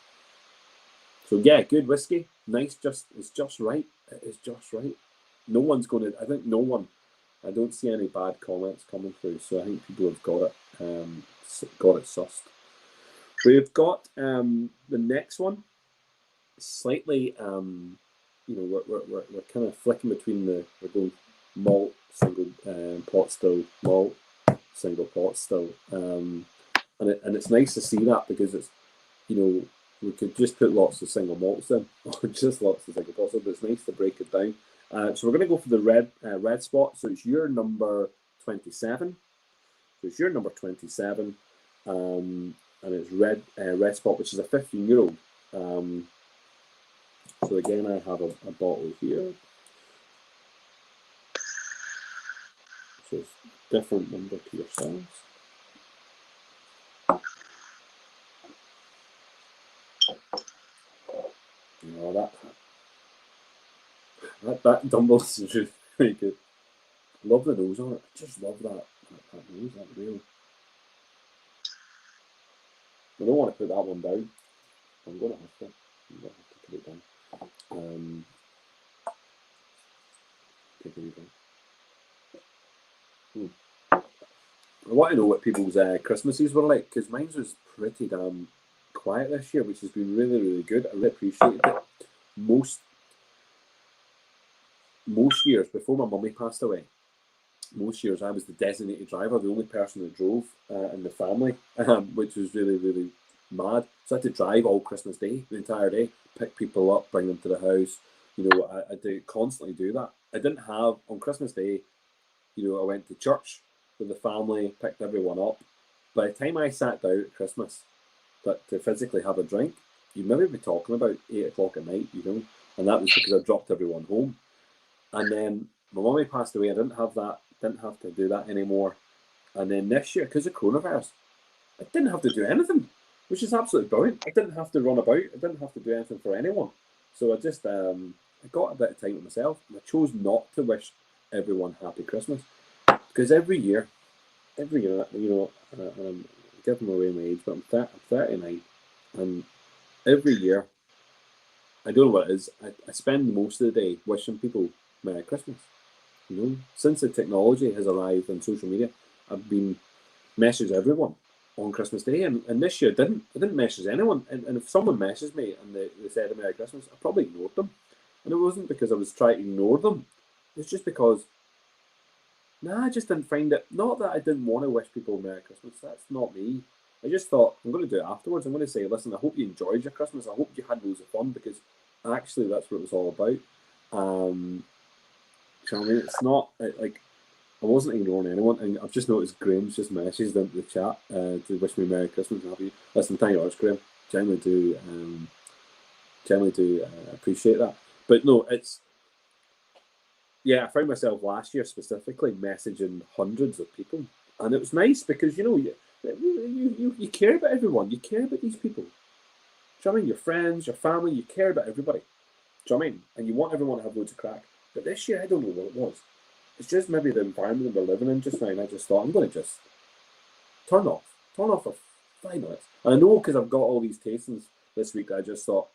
So yeah, good whiskey, nice, it's just right. It is just right. No one's going to. I don't see any bad comments coming through. So I think people have got it sussed. We've got the next one. Slightly, we're kind of flicking between we're going malt, single pot still, malt, single pot still, and it's nice to see that, because it's, we could just put lots of single malts in, or just lots of single pots in, but it's nice to break it down. So we're going to go for the red spot. So it's your number 27. So it's your number 27, and it's red spot, which is a 15-year-old. So again, I have a bottle here. So it's a different number to yourselves. That Dumbles is really, really good. Love the nose on it. I just love that nose, that real. I don't want to put that one down. I'm going to have to put it down. Take it down. I want to know what people's Christmases were like, because mine was pretty damn quiet this year, which has been really, really good. I really appreciated it. Most years, before my mummy passed away, most years I was the designated driver, the only person that drove in the family, which was really, really mad. So I had to drive all Christmas Day, the entire day, pick people up, bring them to the house. I did constantly do that. I didn't have, on Christmas Day, I went to church with the family, picked everyone up. By the time I sat down at Christmas, but to physically have a drink, you'd maybe be talking about 8 o'clock at night, and that was because I dropped everyone home. And then my mummy passed away. I didn't have to do that anymore. And then this year, because of coronavirus, I didn't have to do anything, which is absolutely brilliant. I didn't have to run about. I didn't have to do anything for anyone. So I just, I got a bit of time with myself. And I chose not to wish everyone happy Christmas, because every year, and I'm giving away my age, but I'm 39, and every year I don't know what it is. I spend most of the day wishing people Merry Christmas. You know, since the technology has arrived on social media, I've been messaging everyone on Christmas Day, and this year I didn't message anyone. And if someone messaged me and they said a Merry Christmas, I probably ignored them. And it wasn't because I was trying to ignore them. It's just because, I just didn't find it. Not that I didn't want to wish people Merry Christmas. That's not me. I just thought, I'm going to do it afterwards. I'm going to say, listen, I hope you enjoyed your Christmas. I hope you had loads of fun, because actually that's what it was all about. So, I mean, it's not like I wasn't ignoring anyone, and I've just noticed Graham's just messaged into the chat to wish me Merry Christmas and happy. Listen, thank you very much, Graham. Generally do appreciate that. But no, it's, I found myself last year specifically messaging hundreds of people, and it was nice because you care about everyone. You care about these people. Do you know what I mean? Your friends, your family, you care about everybody. Do you know what I mean? And you want everyone to have loads of crack. But this year, I don't know what it was. It's just maybe the environment that we're living in just now, and I just thought, I'm going to just turn off for 5 minutes. And I know, because I've got all these tastings this week, I just thought,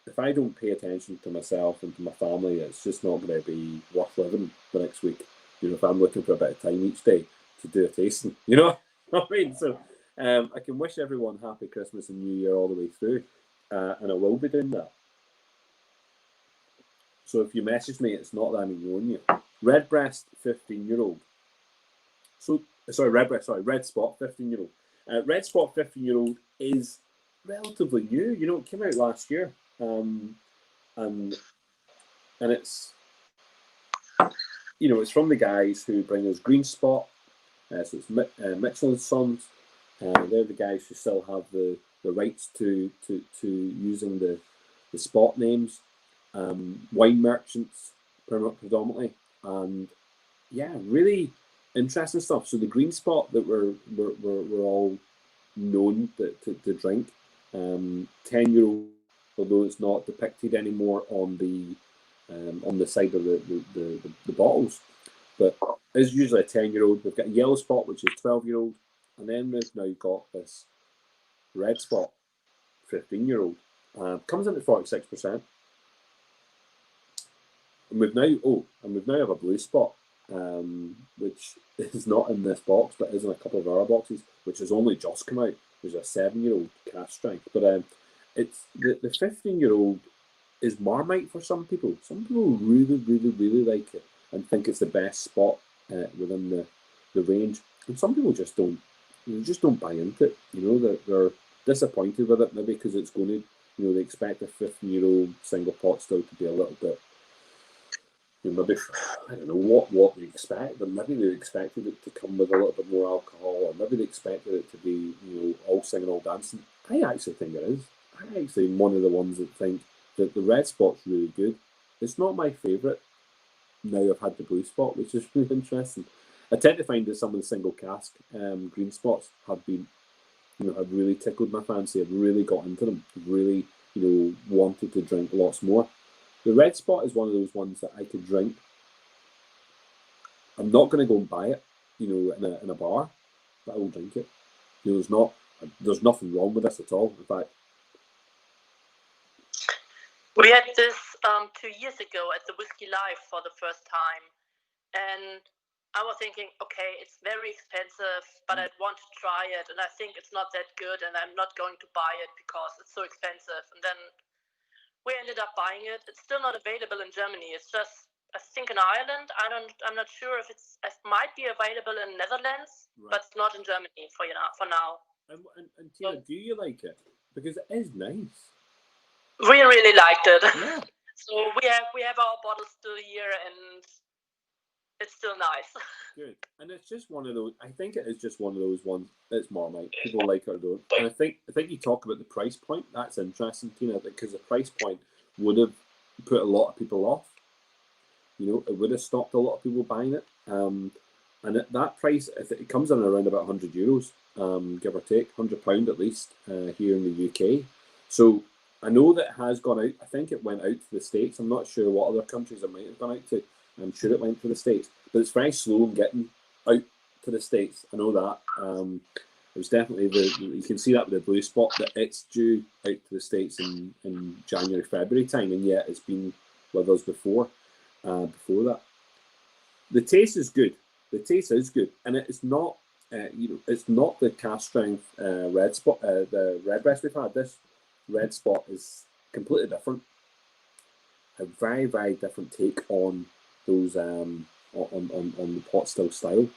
if I don't pay attention to myself and to my family, it's just not going to be worth living the next week. You know, if I'm looking for a bit of time each day to do a tasting, you know what I mean? So I can wish everyone happy Christmas and New Year all the way through, and I will be doing that. So if you message me, it's not that I'm ignoring you. Redbreast 15-year-old. Red Spot 15-year-old. Red Spot 15-year-old is relatively new. You know, it came out last year. And it's, it's from the guys who bring us Green Spot. So it's Mitchell & Sons. They're the guys who still have the rights to using the spot names. Wine merchants predominantly, and really interesting stuff. So the Green Spot that we're all known to drink, 10-year-old, although it's not depicted anymore on the side of the bottles, but it's usually a 10-year-old. We've got a Yellow Spot, which is 12-year-old, and then we've now got this Red Spot 15-year-old. Comes in at 46%. And we've now have a Blue Spot, which is not in this box, but is in a couple of our boxes, which has only just come out. There's a 7-year-old cask strength, but it's the 15-year-old is Marmite for some people. Some people really, really, really like it and think it's the best spot within the range, and some people just don't. Just don't buy into it. They're disappointed with it, maybe because it's going to. They expect a 15-year-old single pot still to be a little bit. Maybe, I don't know what they expect, but maybe they expected it to come with a little bit more alcohol, or maybe they expected it to be, all singing, all dancing. I actually think it is. I'm actually one of the ones that think that the Red Spot's really good. It's not my favourite. Now I've had the Blue Spot, which is really interesting. I tend to find that some of the single cask Green Spots have been, have really tickled my fancy. I've really got into them. I've really, wanted to drink lots more. The Red Spot is one of those ones that I could drink. I'm not going to go and buy it, in a bar, but I will drink it. There's nothing wrong with this at all. In fact, we had this 2 years ago at the Whiskey Live for the first time, and I was thinking, okay, it's very expensive, but I want to try it, and I think it's not that good, and I'm not going to buy it because it's so expensive. And then we ended up buying it. It's still not available in Germany. It's just, I think, in Ireland. I'm not sure if it might be available in Netherlands, right, but it's not in Germany for now. And Tina, do you like it? Because it is nice. We really liked it. Yeah. So we have our bottles still here, and it's still nice. Good. And it's just one of those. I think it is just one of those ones that's Marmite. People like it or don't. And I think you talk about the price point. That's interesting, Tina, because the price point would have put a lot of people off. It would have stopped a lot of people buying it. And at that price, it comes in around about €100, give or take, £100 at least here in the UK. So I know that it has gone out. I think it went out to the States. I'm not sure what other countries it might have gone out to. I'm sure it went to the States, but it's very slow in getting out to the States. I know that. It was definitely you can see that with the blue spot that it's due out to the States in January, February time, and yet it's been with us before that. The taste is good. The taste is good, and it's not it's not the cast strength red spot, the redbreast we've had. This red spot is completely different. A very, very different take on those on the pot still style.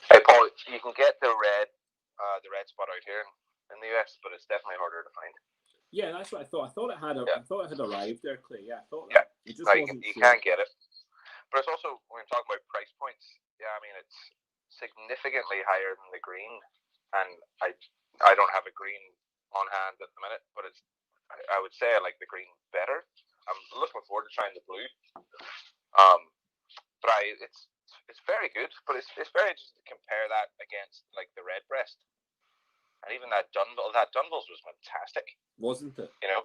Hey Paul, you can get the red spot out here in the US, but it's definitely harder to find. Yeah, that's what I thought. I thought it had arrived there, Clay. Yeah, I thought that. It just no, wasn't you sure. can't get it. But it's also, when we're talking about price points, yeah, I mean, it's significantly higher than the green. And I don't have a green on hand at the minute, but I would say I like the green better. I'm looking forward to trying the blue. But it's very good, but it's very interesting to compare that against like the redbreast. And even that Dunville's was fantastic. Wasn't it? You know,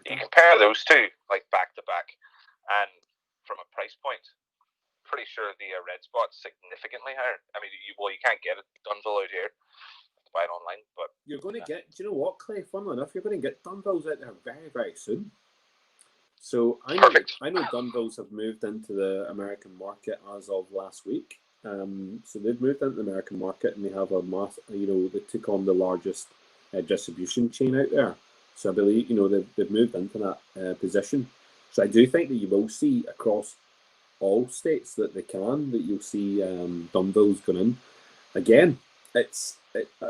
you compare those two like back to back, and from a price point, pretty sure the red spot's significantly higher. I mean, you can't get it Dunville out here. You have to buy it online, but you're going to get. Do you know what, Clay? Funnily enough, you're going to get Dunvilles out there very, very soon. So I know Dunvilles have moved into the American market as of last week. So they've moved into the American market, and they have they took on the largest distribution chain out there. So I believe they've moved into that position. So I do think that you will see across all states that you'll see Dunvilles going in. Again,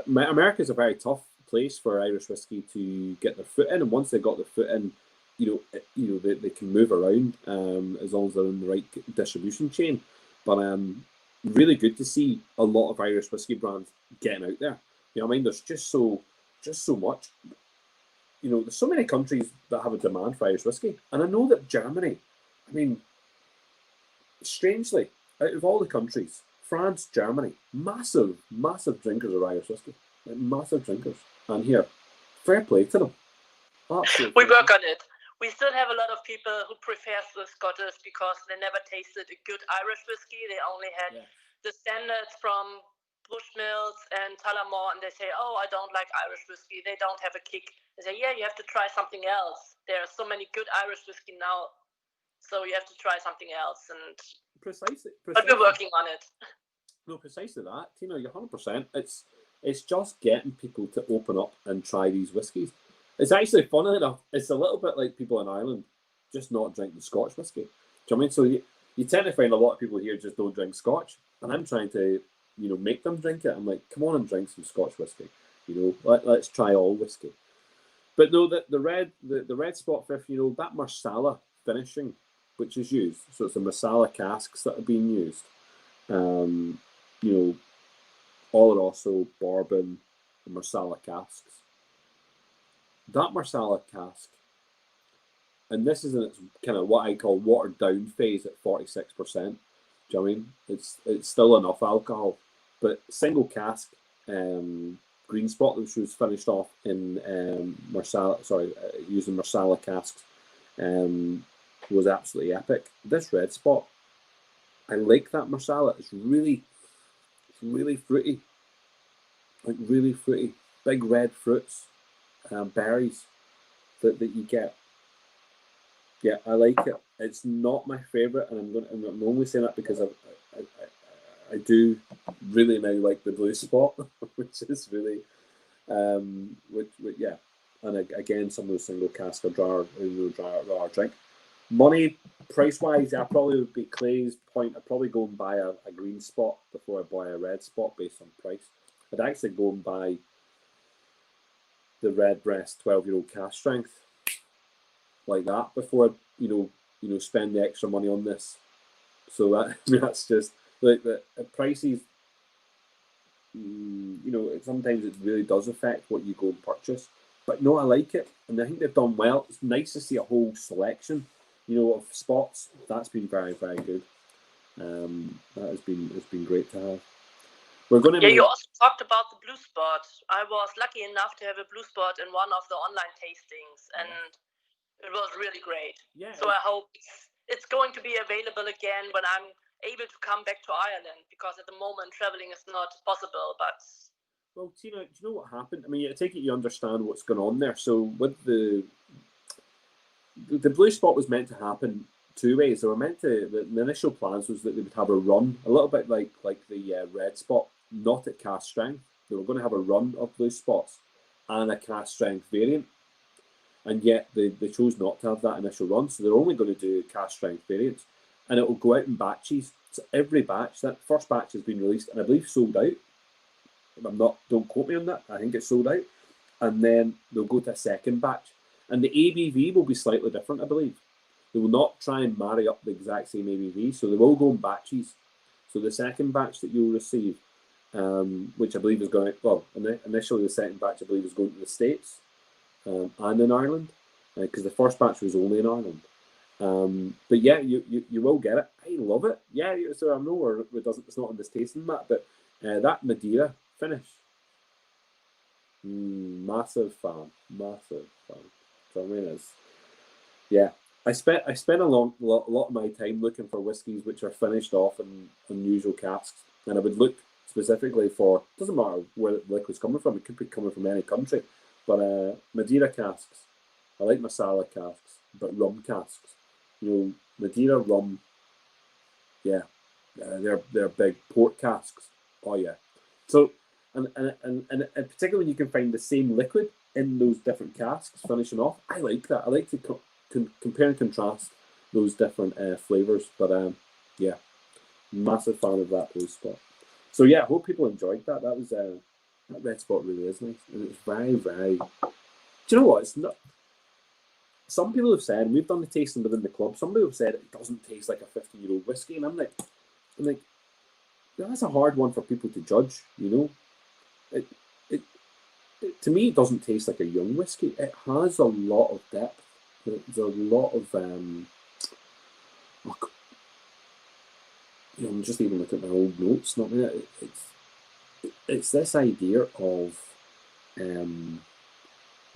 America's a very tough place for Irish whiskey to get their foot in, and once they've got their foot in, they can move around as long as they're in the right distribution chain. But really good to see a lot of Irish whiskey brands getting out there. You know what I mean? There's just so much. There's so many countries that have a demand for Irish whiskey, and I know that Germany. I mean, strangely, out of all the countries, France, Germany, massive drinkers of Irish whiskey, massive drinkers. And here, fair play to them. Absolutely. We work on it. We still have a lot of people who prefer the Scottish because they never tasted a good Irish whiskey. They only had the standards from Bushmills and Tullamore, and they say, "Oh, I don't like Irish whiskey. They don't have a kick." They say, "Yeah, you have to try something else. There are so many good Irish whiskey now, so you have to try something else." And precisely. But we're working on it. No, precisely that. You're 100%. It's just getting people to open up and try these whiskies. It's actually, funny enough, it's a little bit like people in Ireland just not drink the Scotch whiskey. Do you know what I mean? So you tend to find a lot of people here just don't drink Scotch, and I'm trying to, make them drink it. I'm like, come on and drink some Scotch whiskey. Let's try all whiskey. But no, the red spot fifth, that Marsala finishing, which is used. So it's the Marsala casks that are being used. Oloroso, Bourbon, and Marsala casks. That Marsala cask, and this is in its kind of what I call watered down phase at 46%. Do you know what I mean? It's still enough alcohol, but single cask green spot, which was finished off in using Marsala casks, was absolutely epic. This red spot, I like that Marsala. It's really fruity, like really fruity, big red fruits. Berries that you get. Yeah, I like it. It's not my favourite, and I'm only saying that because I do really now like the blue spot, which is really, yeah. And again, some of those single cask or drier drink. Money price wise, I probably would be Clay's point. I'd probably go and buy a green spot before I buy a red spot based on price. I'd actually go and buy the redbreast 12-year-old cask strength like that before spend the extra money on this. So that's just like the prices. Sometimes it really does affect what you go and purchase. But no, I like it, and I think they've done well. It's nice to see a whole selection, of spots. That's been very, very good. It's been great to have. We're going to you also talked about the blue spot. I was lucky enough to have a blue spot in one of the online tastings, and it was really great. Yeah. So I hope it's going to be available again when I'm able to come back to Ireland, because at the moment traveling is not possible. But well, Tina, do you know what happened? I mean, I take it you understand what's going on there. So with the Blue Spot was meant to happen two ways. They were meant to. The initial plans was that they would have a run, a little bit like the Red Spot, not at cast strength. They were going to have a run of Blue Spots and a cast strength variant, and yet they chose not to have that initial run. So they're only going to do cast strength variants, and it will go out in batches. So every batch, that first batch has been released, and I believe sold out. Don't quote me on that. I think it's sold out, and then they'll go to a second batch, and the ABV will be slightly different, I believe. They will not try and marry up the exact same ABV, so they will go in batches. So the second batch that you'll receive, which I believe is going, well, initially the second batch I believe is going to the States and in Ireland, because the first batch was only in Ireland. But yeah, you will get it. I love it. Yeah, so I know it's not on this tasting map, but that Madeira finish, massive fan. So I mean, yeah. I spent a lot of my time looking for whiskies which are finished off in unusual casks, and I would look specifically for, doesn't matter where the liquid's coming from, it could be coming from any country, but Madeira casks. I like Marsala casks, but rum casks. You know, Madeira rum, yeah, they're big. Port casks, oh yeah. So and particularly when you can find the same liquid in those different casks finishing off, I like that. I like to compare and contrast those different flavors. But yeah, massive fan of that Blue Spot. So yeah, I hope people enjoyed that. That was that Red Spot really is nice, and it's very, very. Do you know what? It's not. Some people have said, and we've done the tasting within the club, some people have said it doesn't taste like a 50-year-old whiskey, and I'm like, that's a hard one for people to judge. You know, it to me, it doesn't taste like a young whiskey. It has a lot of depth. There's a lot of I'm just even looking at my old notes. Not it's this idea of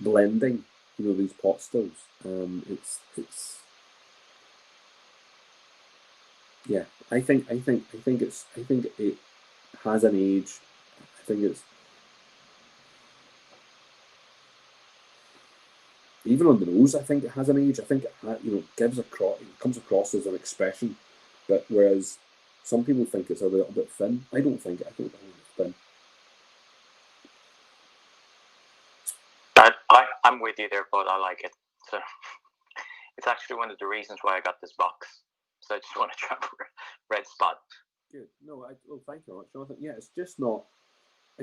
blending. You know, these pot stills. It's yeah. I think it has an age. I think it's even on the nose. I think it has an age. I think it comes across as an expression, but whereas some people think it's a little bit thin. I don't think it's thin. I'm with you there, but I like it. So it's actually one of the reasons why I got this box. So I just want to try Red Spot. Good. No, thank you very much, Jonathan. Yeah, it's just not. I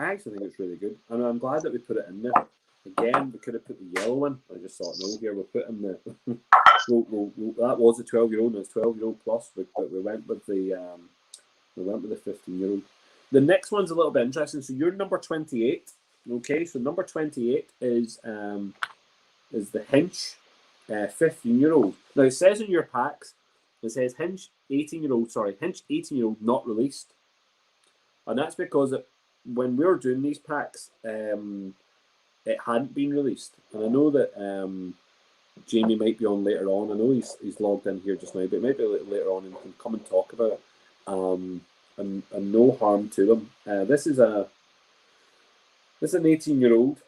actually think it's really good, and I'm glad that we put it in there. Again, we could have put the yellow in. I just thought, no, here we'll put in the. That was a 12-year-old, and it's 12-year-old plus, but we went with the 15-year-old. The next one's a little bit interesting. So you're number 28. Okay, so number 28 is the Hinch 15-year-old. Now it says in your packs, it says Hinch 18-year-old not released. And that's because when we were doing these packs, it hadn't been released. And I know that Jamie might be on later on. I know he's logged in here just now, but maybe a little later on and he can come and talk about it. And no harm to them. This is an 18-year-old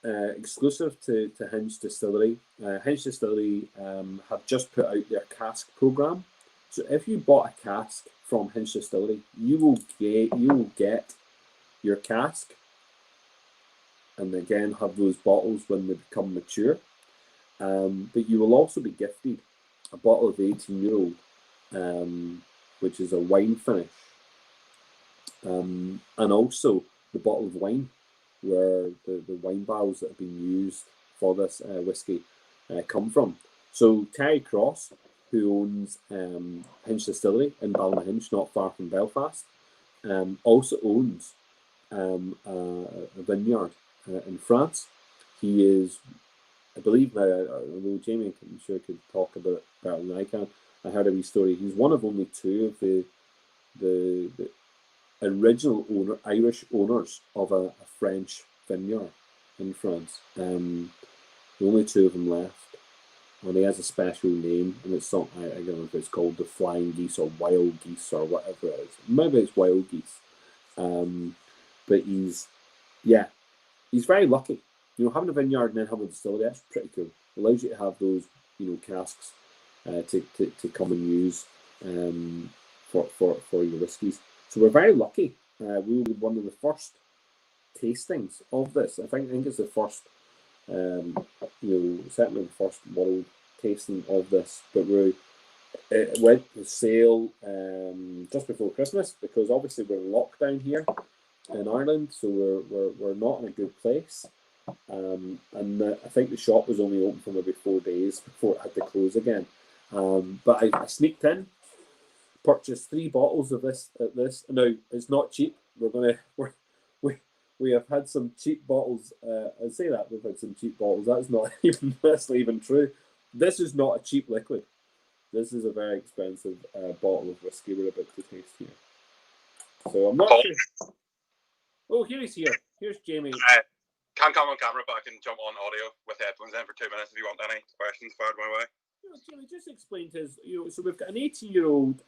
exclusive to Hinch Distillery. Hinch Distillery have just put out their cask program. So if you bought a cask from Hinch Distillery, you will get your cask, and again have those bottles when they become mature. But you will also be gifted a bottle of 18-year-old, which is a wine finish, and also the bottle of wine, where the wine barrels that have been used for this whiskey come from. So Terry Cross, who owns Hinch Distillery in Ballynahinch, not far from Belfast, also owns a vineyard in France. He is, I believe, although Jamie, I'm sure, could talk about it better than I can. I heard a wee story. He's one of only two of the original Irish owners of a French vineyard in France. The only two of them left. and he has a special name, and it's something, I don't know if it's called the Flying Geese or Wild Geese or whatever it is. Maybe it's Wild Geese. But he's very lucky. Having a vineyard and then having a distillery, that's pretty cool. It allows you to have those, casks to come and use for your whiskies. So we're very lucky. We were one of the first tastings of this. I think it's the first, certainly the first world tasting of this. But it went to sale just before Christmas, because obviously we're in lockdown here in Ireland, so we're not in a good place. And I think the shop was only open for maybe 4 days before it had to close again. But I sneaked in, purchased 3 bottles of this at this. Now it's not cheap. We have had some cheap bottles. I say that we've had some cheap bottles. That's not even true. This is not a cheap liquid. This is a very expensive bottle of whiskey we're about to taste here. So I'm not sure. Oh, here's Jamie. Can't come on camera, but I can jump on audio with headphones in for 2 minutes if you want any questions fired my way. Jamie, just explain to us. So we've got an 18-year-old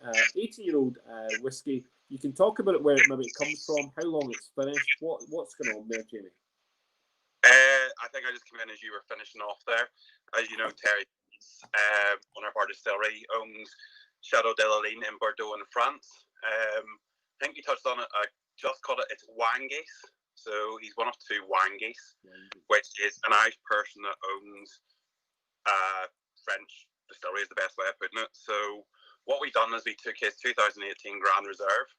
whiskey. You can talk about it, where maybe it comes from, how long it's finished, what's going on there, Jamie. I think I just came in as you were finishing off there. As you know, Terry, one of our distillery, owns Chateau de la Ligne in Bordeaux in France. I think you touched on it. I just called it, it's Wine-Geese. So he's one of 2 Wine-Geese, which is an Irish person that owns French distillery, is the best way of putting it. So what we done is we took his 2018 Grand Reserve,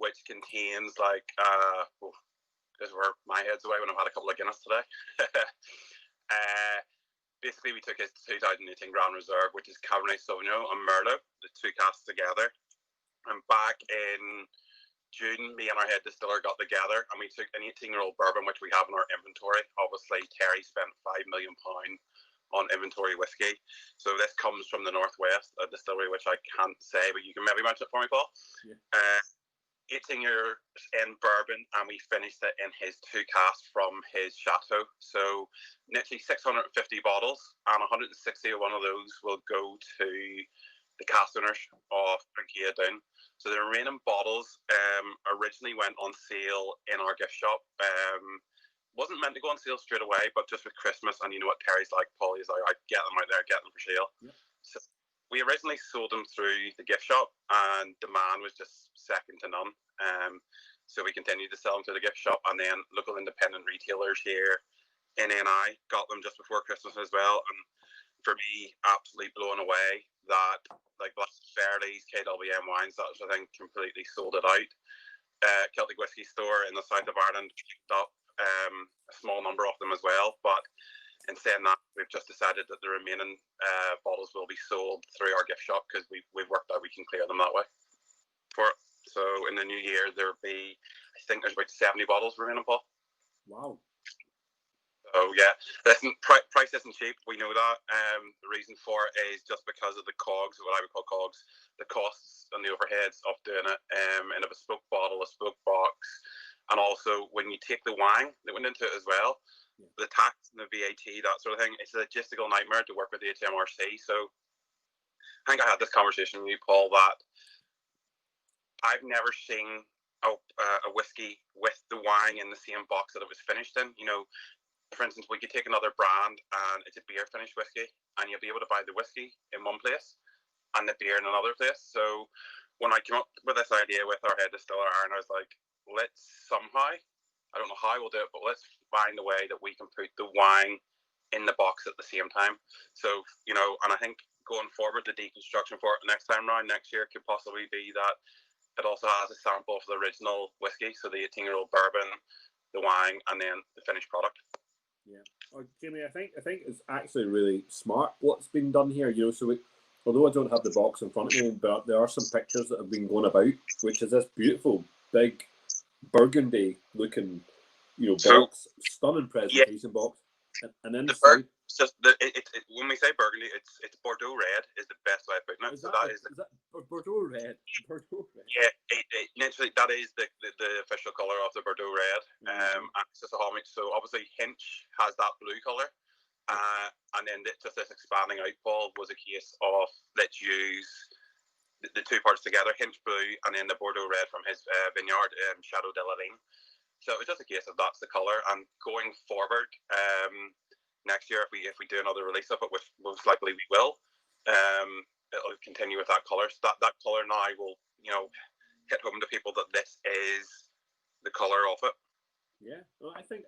which contains this is where my head's away when I've had a couple of Guinness today. Basically, we took his 2018 Grand Reserve, which is Cabernet Sauvignon and Merlot, the 2 casks together. And back in June, me and our head distiller got together and we took an 18-year-old bourbon, which we have in our inventory. Obviously, Terry spent £5 million on inventory whiskey. So this comes from the Northwest, a distillery which I can't say, but you can maybe mention it for me, Paul. Yeah. 18 years in bourbon, and we finished it in his 2 casks from his chateau. So literally 650 bottles, and 160 of one of those will go to the cask owners of Drink Down. So the remaining bottles originally went on sale in our gift shop. Wasn't meant to go on sale straight away, but just with Christmas, and you know what Terry's like, Paul, he's like, I get them out there, get them for sale. Yeah. So we originally sold them through the gift shop, and demand was just second to none. So we continued to sell them to the gift shop, and then local independent retailers here in NI got them just before Christmas as well. And for me, absolutely blown away that like Fairley's, KWM Wines, that sort of thing, completely sold it out. Celtic Whisky Store in the south of Ireland picked up a small number of them as well. But in saying that, we've just decided that the remaining bottles will be sold through our gift shop, because we've worked out we can clear them that way. So in the new year, there'll be, I think there's about 70 bottles remaining, Paul. Wow. So yeah, listen, price isn't cheap. We know that. The reason for it is just because of the cogs, what I would call cogs, the costs and the overheads of doing it in a bespoke bottle, a bespoke box, and also when you take the wine that went into it as well, the tax and the VAT, that sort of thing. It's a logistical nightmare to work with the HMRC. So I think I had this conversation with you, Paul, that I've never seen a whiskey with the wine in the same box that it was finished in. For instance, we could take another brand and it's a beer finished whiskey, and you'll be able to buy the whiskey in one place and the beer in another place. So when I came up with this idea with our head distiller, Aaron, I was like, let's somehow, I don't know how we'll do it, but let's find a way that we can put the wine in the box at the same time. So, and I think going forward, the deconstruction for it next time round, next year, could possibly be that it also has a sample of the original whiskey, so the 18-year-old bourbon, the wine, and then the finished product. Yeah, Jamie, I think it's actually really smart what's been done here. So although I don't have the box in front of me, but there are some pictures that have been going about, which is this beautiful big burgundy looking, box, stunning presentation box, and then when we say burgundy, it's Bordeaux red is the best way of putting it. Is that Bordeaux red? Bordeaux red. Yeah, naturally that is the official color of the Bordeaux red. And it's just a homage. So obviously Hinch has that blue color, And then just this expanding out, Paul, was a case of let's use the two parts together, Hinch Blue and then the Bordeaux Red from his vineyard, Chateau de la Ligne. So it was just a case of that's the colour. And going forward, next year, if we do another release of it, which most likely we will, it'll continue with that colour. So that colour now will, hit home to people that this is the colour of it. Yeah, well, I think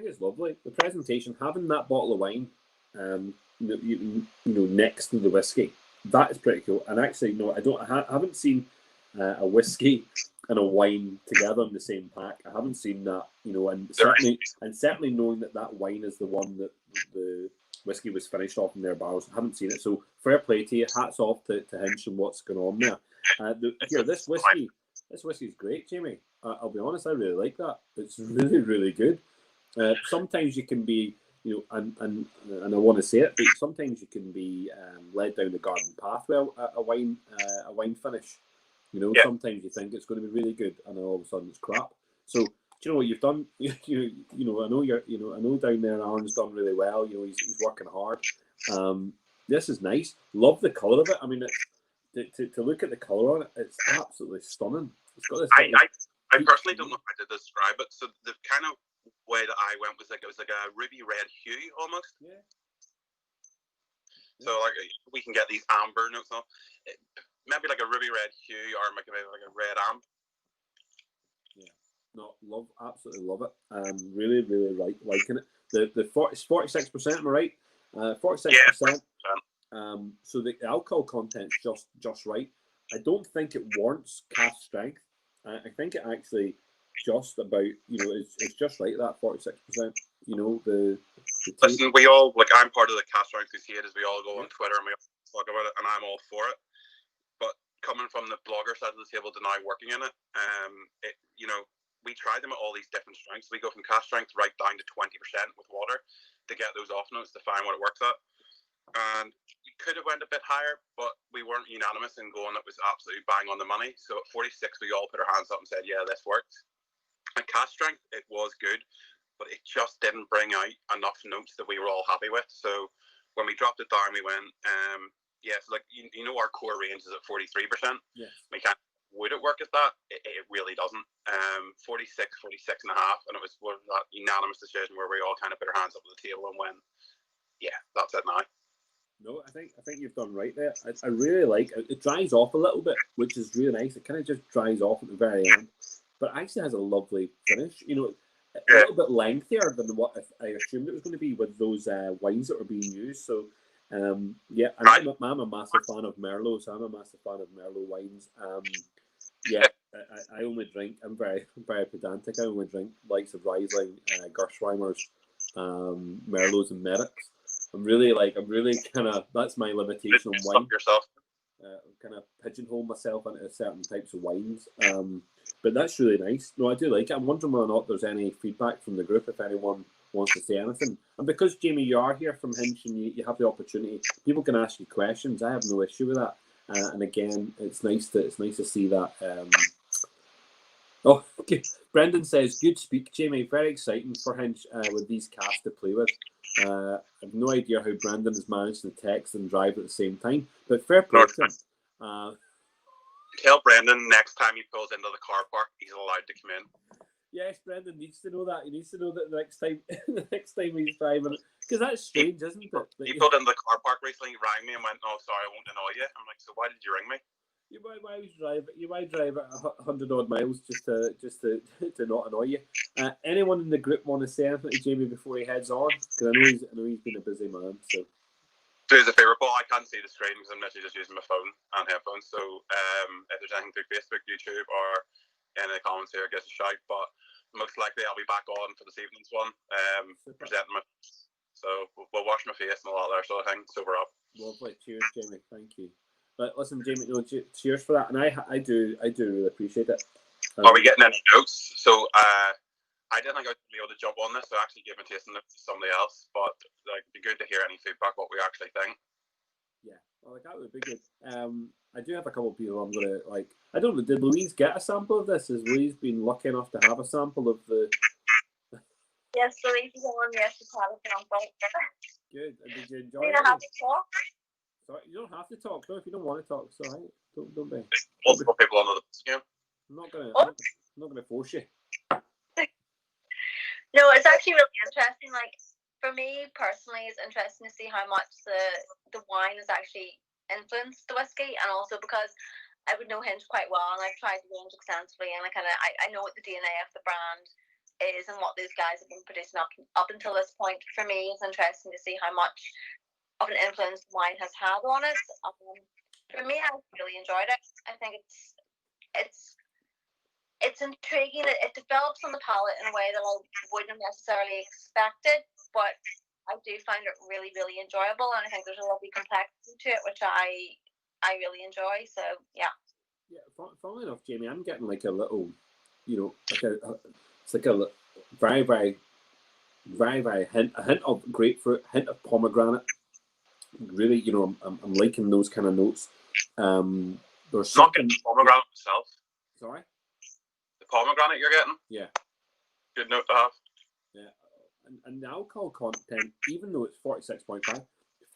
it's lovely. The presentation, having that bottle of wine, next to the whiskey, that is pretty cool. And actually, no, I haven't seen a whiskey and a wine together in the same pack. I haven't seen that, and certainly knowing that wine is the one that the whiskey was finished off in their barrels. I haven't seen it, so fair play to you. Hats off to Hinch and what's going on there. This whiskey is great, Jamie. I'll be honest, I really like that. It's really, really good. Sometimes you can be, and I want to say it, but sometimes you can be led down the garden path with a wine finish. Sometimes you think it's going to be really good, and then all of a sudden it's crap. So, do you know what you've done? I know down there Aaron's done really well. He's working hard. This is nice. Love the colour of it. I mean, to look at the colour on it, it's absolutely stunning. It's got this. I personally don't know how to describe it. So the kind of way that I went was it was like a ruby red hue almost. Yeah. So like we can get these amber notes on. Maybe like a ruby red hue or maybe like a red amber. Yeah. No, absolutely love it. Really, really liking it. The 46%, am I right? 46%. Yeah. So the alcohol content's just right. I don't think it warrants cask strength. I think it actually just about, it's just right, that 46%. Listen, we all, I'm part of the Cask Strength Crusade, as we all go on Twitter and we all talk about it, and I'm all for it. But coming from the blogger side of the table to now working in it, we try them at all these different strengths. We go from cask strength right down to 20% with water to get those off notes to find what it works at. And we could have went a bit higher, but we weren't unanimous in going. It was absolutely bang on the money. So at 46, we all put our hands up and said, yeah, this worked. At cask strength, it was good, but it just didn't bring out enough notes that we were all happy with. So when we dropped it down, we went, our core range is at 43%. Yes. We can't. Would it work at that? It really doesn't. 46 and a half, and it was that unanimous decision where we all kind of put our hands up on the table and went, yeah, that's it now. No, I think you've done right there. I really like it. It dries off a little bit, which is really nice. It kind of just dries off at the very end, but it actually has a lovely finish. A little bit lengthier than what I assumed it was going to be with those wines that were being used. So, I'm a massive fan of Merlot. So I'm a massive fan of Merlot wines. I only drink. I'm very, very pedantic. I only drink likes of Riesling, Gershweimers, Merlots, and Merricks. I'm really kind of, that's my limitation on wine. Kind of pigeonhole myself into certain types of wines. But that's really nice. No, I do like it. I'm wondering whether or not there's any feedback from the group, if anyone wants to say anything. And because, Jamie, you are here from Hinch and you have the opportunity, people can ask you questions. I have no issue with that. And again, it's nice to see that. Okay. Brendan says, good speak, Jamie. Very exciting for Hinch with these casts to play with. I have no idea how Brendan has managed to text and drive at the same time, but fair play to him. Tell Brendan next time he pulls into the car park, he's allowed to come in. Yes, Brendan needs to know that. He needs to know that the next time he's driving, because that's strange, isn't it? He pulled into the car park recently, he rang me and went, "Oh, sorry, I won't annoy you." I'm like, "So why did you ring me?" You might drive at 100 odd miles just to not annoy you. Anyone in the group want to say anything to Jamie before he heads on? Because I know he's been a busy man. So do us a favour, Paul. I can't see the screen because I'm literally just using my phone and headphones. So if there's anything through Facebook, YouTube, or any of the comments here, give us a shout. But most likely I'll be back on for this evening's one, presenting my. So we'll wash my face and all that there sort of thing. Sober up. Lovely. Cheers, Jamie. Thank you. But listen, Jamie, cheers for that, and I do really appreciate it. Are we getting any notes? So I didn't think I would be able to jump on this, so I actually gave a tasting note to somebody else. But it'd be good to hear any feedback, what we actually think. Yeah, well, that would be good. I do have a couple of people I'm gonna like. I don't know. Did Louise get a sample of this? Has Louise been lucky enough to have a sample of the? Yes, Louise is on. Yes, she's had a sample. Good. And did you enjoy We it? don't have to talk. Sorry, you don't have to talk. No, if you don't want to talk, it's all right. Don't be. Multiple people on the bus again. I'm not gonna. Oh. I'm not gonna force you. No, it's actually really interesting. Like for me personally, it's interesting to see how much the wine has actually influenced the whiskey, and also because I would know Hinge quite well, and I've tried the range extensively, and I know what the DNA of the brand is and what these guys have been producing up until this point. For me, it's interesting to see how much of an influence wine has had on it. For me, I really enjoyed it. I think it's intriguing. It develops on the palate in a way that I wouldn't have necessarily expected, but I do find it really, really enjoyable, and I think there's a lovely complexity to it, which I really enjoy. So yeah. Yeah, funnily enough, Jamie, I'm getting like a little, it's like a very, very, very, very a hint of grapefruit, hint of pomegranate. Really, I'm liking those kind of notes. There's Not getting pomegranate myself. Sorry? The pomegranate you're getting? Yeah. Good note to have. Yeah. And the alcohol content, even though it's 46.5,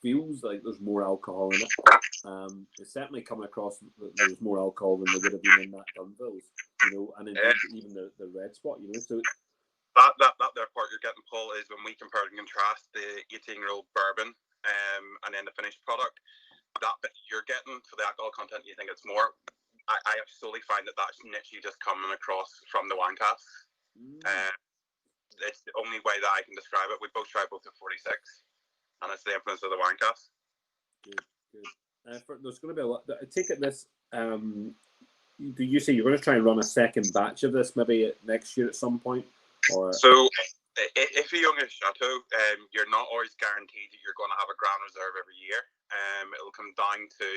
feels like there's more alcohol in it. It's certainly coming across that there's more alcohol than there would have been in that Dunville's, and indeed even the red spot, so that there part you're getting, Paul, is when we compare and contrast the 18-year-old bourbon and then the finished product, that bit you're getting for the alcohol content, you think it's more. I solely find that's literally just coming across from the wine cask. It's the only way that I can describe it. We both tried both at 46, and it's the influence of the wine cask. Good. There's going to be a lot. I take it this. Do you say you're going to try and run a second batch of this maybe next year at some point? Or so, if you're young at Chateau, you're not always guaranteed that you're going to have a Grand Reserve every year. It'll come down to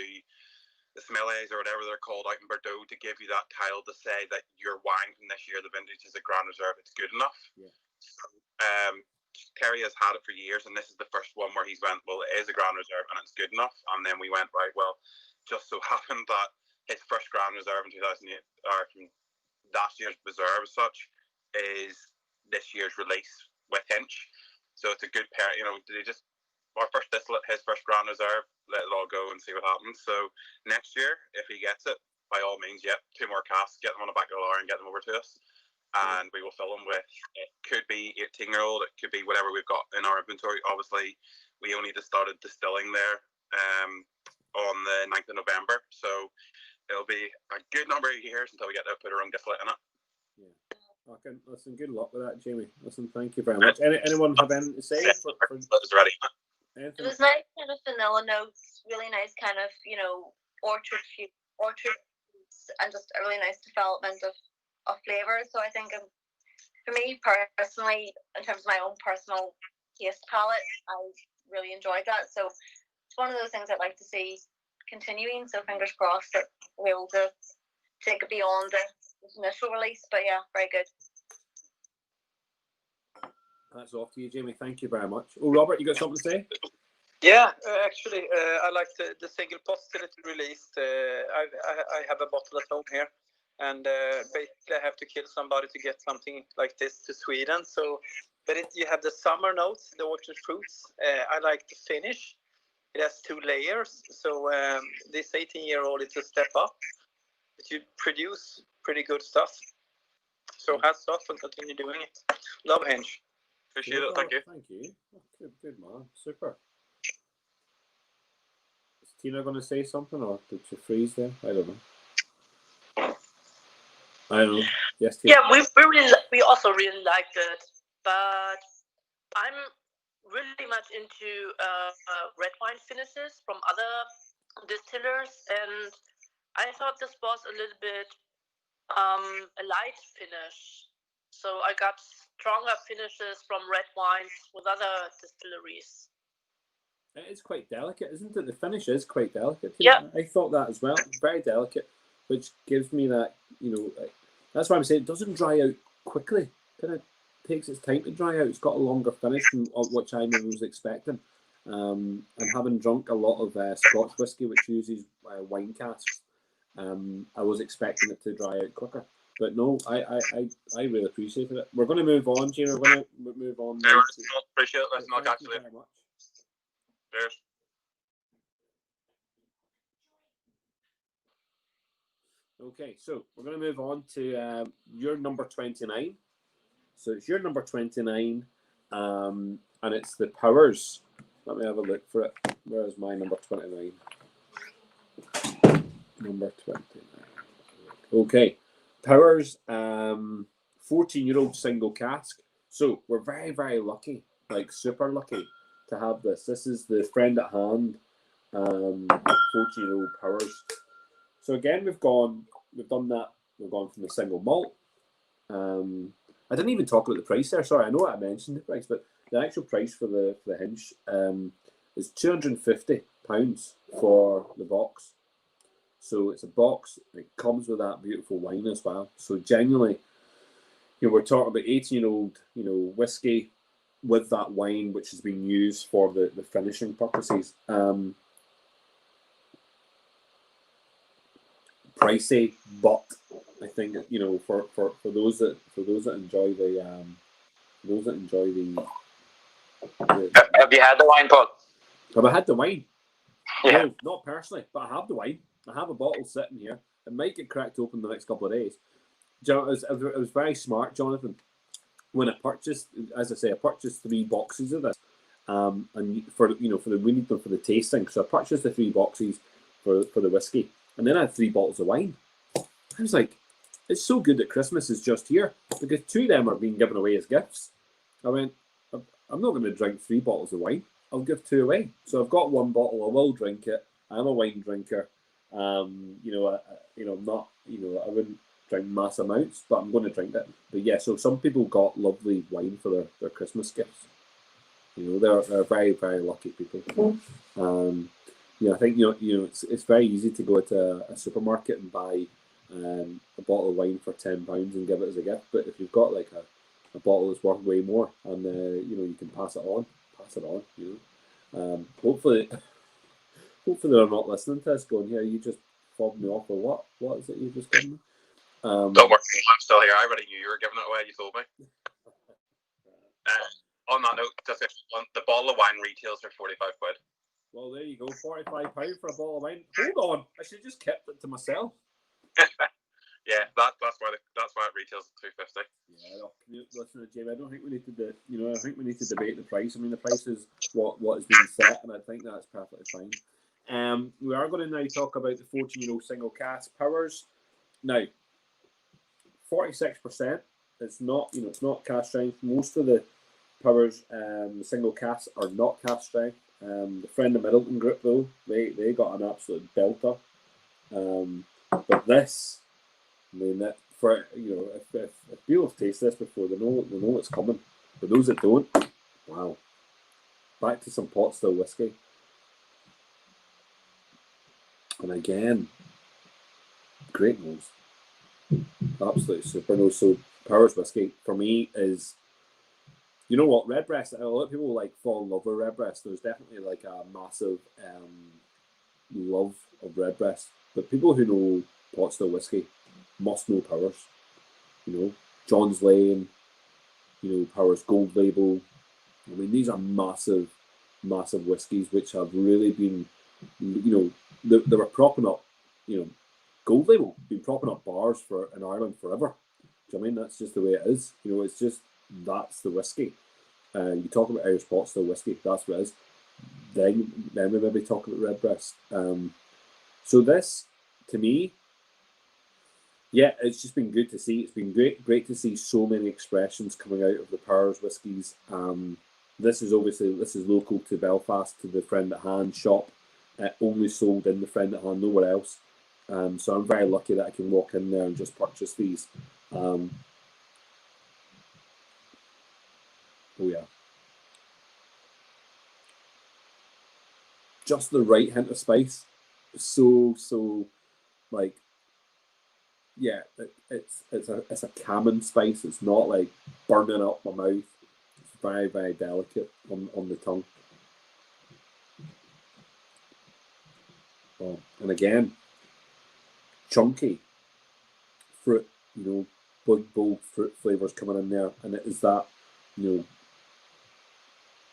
the sommeliers or whatever they're called out in Bordeaux to give you that title to say that your wine from this year, the vintage, is a Grand Reserve. It's good enough. Yeah. So, Terry has had it for years, and this is the first one where he's went, well, it is a Grand Reserve and it's good enough. And then we went, right, well, just so happened that his first Grand Reserve in 2008, or from last year's reserve as such, is this year's release with Hinch. So it's a good pair. Our first distillate, his first Grand Reserve, let it all go and see what happens. So next year, if he gets it, by all means, 2 more casks, get them on the back of the lorry and get them over to us. And we will fill them with, it could be 18-year-old, it could be whatever we've got in our inventory. Obviously, we only just started distilling there on the 9th of November. So it'll be a good number of years until we get to put our own distillate in it. Yeah. Okay, listen, good luck with that, Jamie. Listen, thank you very much. Anyone have anything to say? It's ready. It was nice kind of vanilla notes, really nice kind of, orchard and just a really nice development of flavors. So I think for me personally, in terms of my own personal taste palette, I really enjoyed that. So it's one of those things I'd like to see continuing. So fingers crossed that we're able to take it beyond the initial release. But yeah, very good. That's off to you, Jamie. Thank you very much. Oh, Robert, you got something to say? Yeah, actually, I like the single positivity released. I have a bottle at home here, and basically I have to kill somebody to get something like this to Sweden. So, but you have the summer notes, the orchard fruits. I like the finish. It has 2 layers. So this 18-year-old is a step up. But you produce pretty good stuff. So hats off and continue doing it. Love Hinge. Appreciate it. Thank you. Thank you. Oh, good man. Super. Is Tina going to say something, or did she freeze there? I don't know. Yes, Tina. Yeah, we also really liked it, but I'm really much into red wine finishes from other distillers, and I thought this was a little bit a light finish. So I got stronger finishes from red wines with other distilleries. It is quite delicate, isn't it? The finish is quite delicate. Yeah. I thought that as well. Very delicate, which gives me that, that's why I'm saying it doesn't dry out quickly. Kind of takes its time to dry out. It's got a longer finish than which I maybe was expecting. And having drunk a lot of Scotch whiskey, which uses wine casks, I was expecting it to dry out quicker. But no, I really appreciated it. We're going to move on, Jamie. We're going to move on. Yeah, appreciate it. Let's not Thank actually. you very much. Cheers. Okay, so we're going to move on to your number 29. So it's your number 29, and it's the Powers. Let me have a look for it. Where is my number 29? Number 29. Okay, Powers, 14-year-old single cask. So we're very, very lucky, like super lucky to have this. This is the Friend at Hand 14-year-old Powers. So again, we've done that. We've gone from the single malt. I didn't even talk about the price there. Sorry, I know I mentioned the price, but the actual price for the hinge is £250 for the box. So it's a box. It comes with that beautiful wine as well. So genuinely, we're talking about 18-year-old, whiskey with that wine, which has been used for the finishing purposes. Pricey, but I think for those that enjoy the Have you had the wine, Paul? Have I had the wine? Yeah. No, not personally, but I have the wine. I have a bottle sitting here. It might get cracked open the next couple of days. It was very smart, Jonathan. When I purchased, as I say, I purchased 3 boxes of this, and we need them for the tasting. So I purchased the 3 boxes for the whiskey, and then I had 3 bottles of wine. I was like, it's so good that Christmas is just here, because 2 of them are being given away as gifts. I went, I'm not going to drink 3 bottles of wine. I'll give 2 away. So I've got 1 bottle. I will drink it. I'm a wine drinker. I'm not, I wouldn't drink mass amounts, but I'm going to drink it. But yeah, so some people got lovely wine for their Christmas gifts. They're very, very lucky people. I think it's very easy to go to a supermarket and buy a bottle of wine for £10 and give it as a gift. But if you've got like a bottle that's worth way more, and you can pass it on. Hopefully they're not listening to us going, here, you just fobbed me off, or what? What is it you just given me? Don't worry, I'm still here. I already knew you were giving it away. You told me. On that note, the bottle of wine retails for £45. Well, there you go, £45 for a bottle of wine. Hold on, I should have just kept it to myself. Yeah, that's why it retails at £250. Yeah, listen, Jamie, I don't think we need to I think we need to debate the price. I mean, the price is what has been set, and I think that's perfectly fine. We are going to now talk about the 14-year-old single cask Powers. Now, 46%. It's not, it's not cask strength. Most of the Powers, the single casks are not cask strength. The Friend of Middleton group, though, they got an absolute belter. But this, I mean, that for if people have tasted this before, they know it's coming. For those that don't, wow. Back to some pot still whiskey. And again, great nose. Absolutely super nose. So Powers whiskey for me is, you know what, Redbreast, a lot of people fall in love with Redbreast. There's definitely like a massive love of Redbreast. But people who know pot still whiskey must know Powers. John's Lane, Powers Gold Label. I mean, these are massive, massive whiskies which have really been, they were propping up, Gold Label, been propping up bars in Ireland forever. Do you know what I mean? That's just the way it is. It's just, that's the whiskey. You talk about Irish pot still whiskey, that's what it is. Then we maybe talk about Redbreast. So this, to me, yeah, it's just been good to see. It's been great to see so many expressions coming out of the Powers whiskies. This is local to Belfast, to the Friend at Hand shop. Only sold in the Friend at Hand, nowhere else. So I'm very lucky that I can walk in there and just purchase these. Oh yeah. Just the right hint of spice. So like, yeah, it's a common spice. It's not like burning up my mouth. It's very, very delicate on the tongue. Oh, and again, chunky fruit, big bold fruit flavors coming in there, and it is that,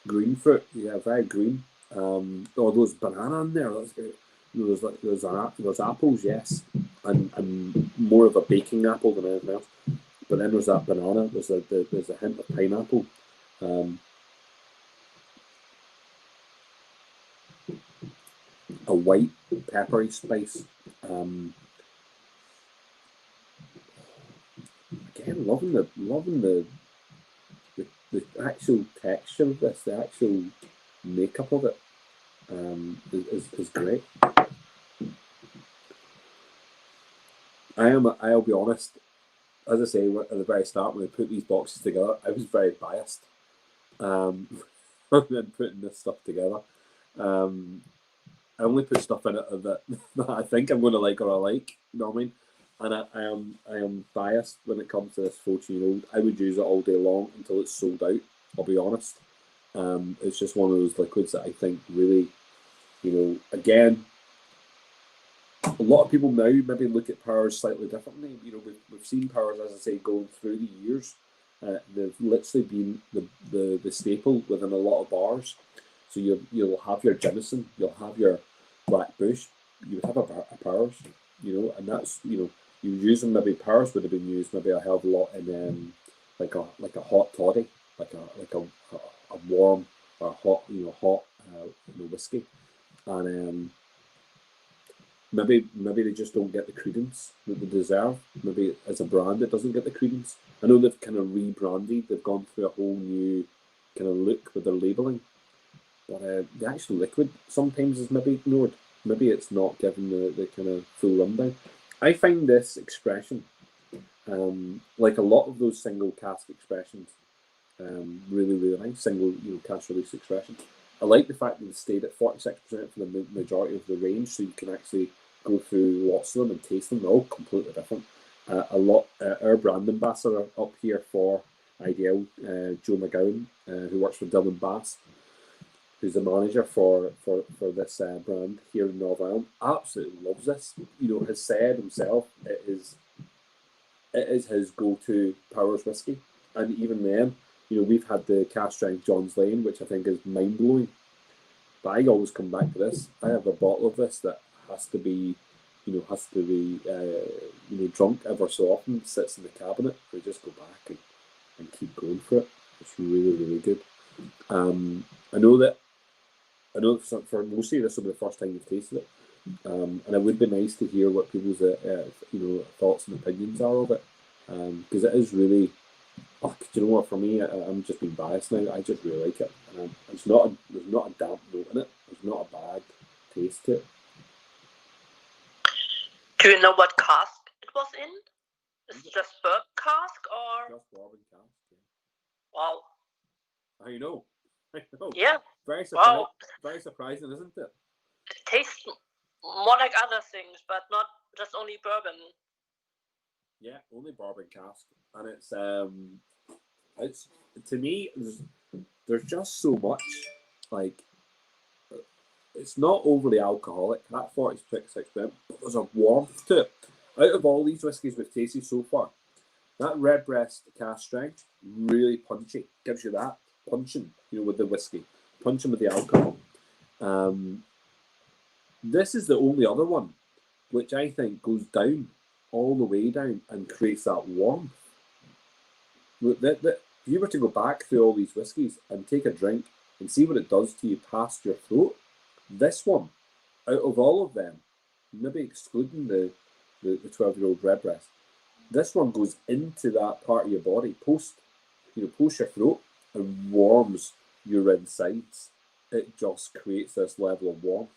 green fruit. Yeah, very green. Oh, there's banana in there. That's great. There's apples, yes, and more of a baking apple than anything else. But then there's that banana. There's a hint of pineapple. A white peppery spice. Again, loving the actual texture of this, the actual makeup of it is great. I'll be honest, as I say at the very start when we put these boxes together, I was very biased when putting this stuff together. I only put stuff in it that I think I'm going to like or I like, you know what I mean? And I am biased when it comes to this 14-year-old. I would use it all day long until it's sold out, I'll be honest. It's just one of those liquids that I think really, again, a lot of people now maybe look at Powers slightly differently. We've seen Powers, as I say, going through the years. They've literally been the staple within a lot of bars. So you'll have your Jameson, you'll have your Black Bush, you would have a Powers, and that's, you use them, maybe Powers would have been used maybe a hell of a lot in like a hot toddy, like a warm or hot whiskey, and maybe they just don't get the credence that they deserve. Maybe as a brand it doesn't get the credence. I know they've kind of rebranded, they've gone through a whole new kind of look with their labelling, but the actual liquid sometimes is maybe ignored. Maybe it's not given the kind of full rundown. I find this expression, like a lot of those single cask expressions, really, really nice. Single, cask release expressions. I like the fact that they stayed at 46% for the majority of the range, so you can actually go through lots of them and taste them. They're all completely different. Our brand ambassador up here for IDL, Joe McGowan, who works for Dylan Bass, who's the manager for this brand here in Northern Ireland, absolutely loves this. Has said himself it is his go-to Powers whiskey, and even then, we've had the cask strength John's Lane, which I think is mind-blowing. But I always come back to this. I have a bottle of this that has to be drunk ever so often. It sits in the cabinet. We just go back and keep going for it. It's really, really good. I know that for most of you, this will be the first time you've tasted it, and it would be nice to hear what people's thoughts and opinions are of it, because it is really. Oh, do you know what? For me, I'm just being biased now. I just really like it, and there's not a damp note in it. There's not a bad taste to it. Do you know what cask it was in? Is it just bourbon cask or? Just bourbon cask. Yeah. Wow. I know. Yeah. Very surprising, isn't it? It tastes more like other things, but not just only bourbon. Yeah, only bourbon cask, and it's to me there's just so much, like, it's not overly alcoholic, that 46%, but there's a warmth to it. Out of all these whiskies we've tasted so far, that Redbreast cask strength, really punchy, gives you that punching, with the whiskey, punching with the alcohol. This is the only other one which I think goes down, all the way down, and creates that warmth. If you were to go back through all these whiskies and take a drink and see what it does to you past your throat, this one, out of all of them, maybe excluding the 12-year-old Redbreast, this one goes into that part of your body, post your throat, and warms your insides. It just creates this level of warmth,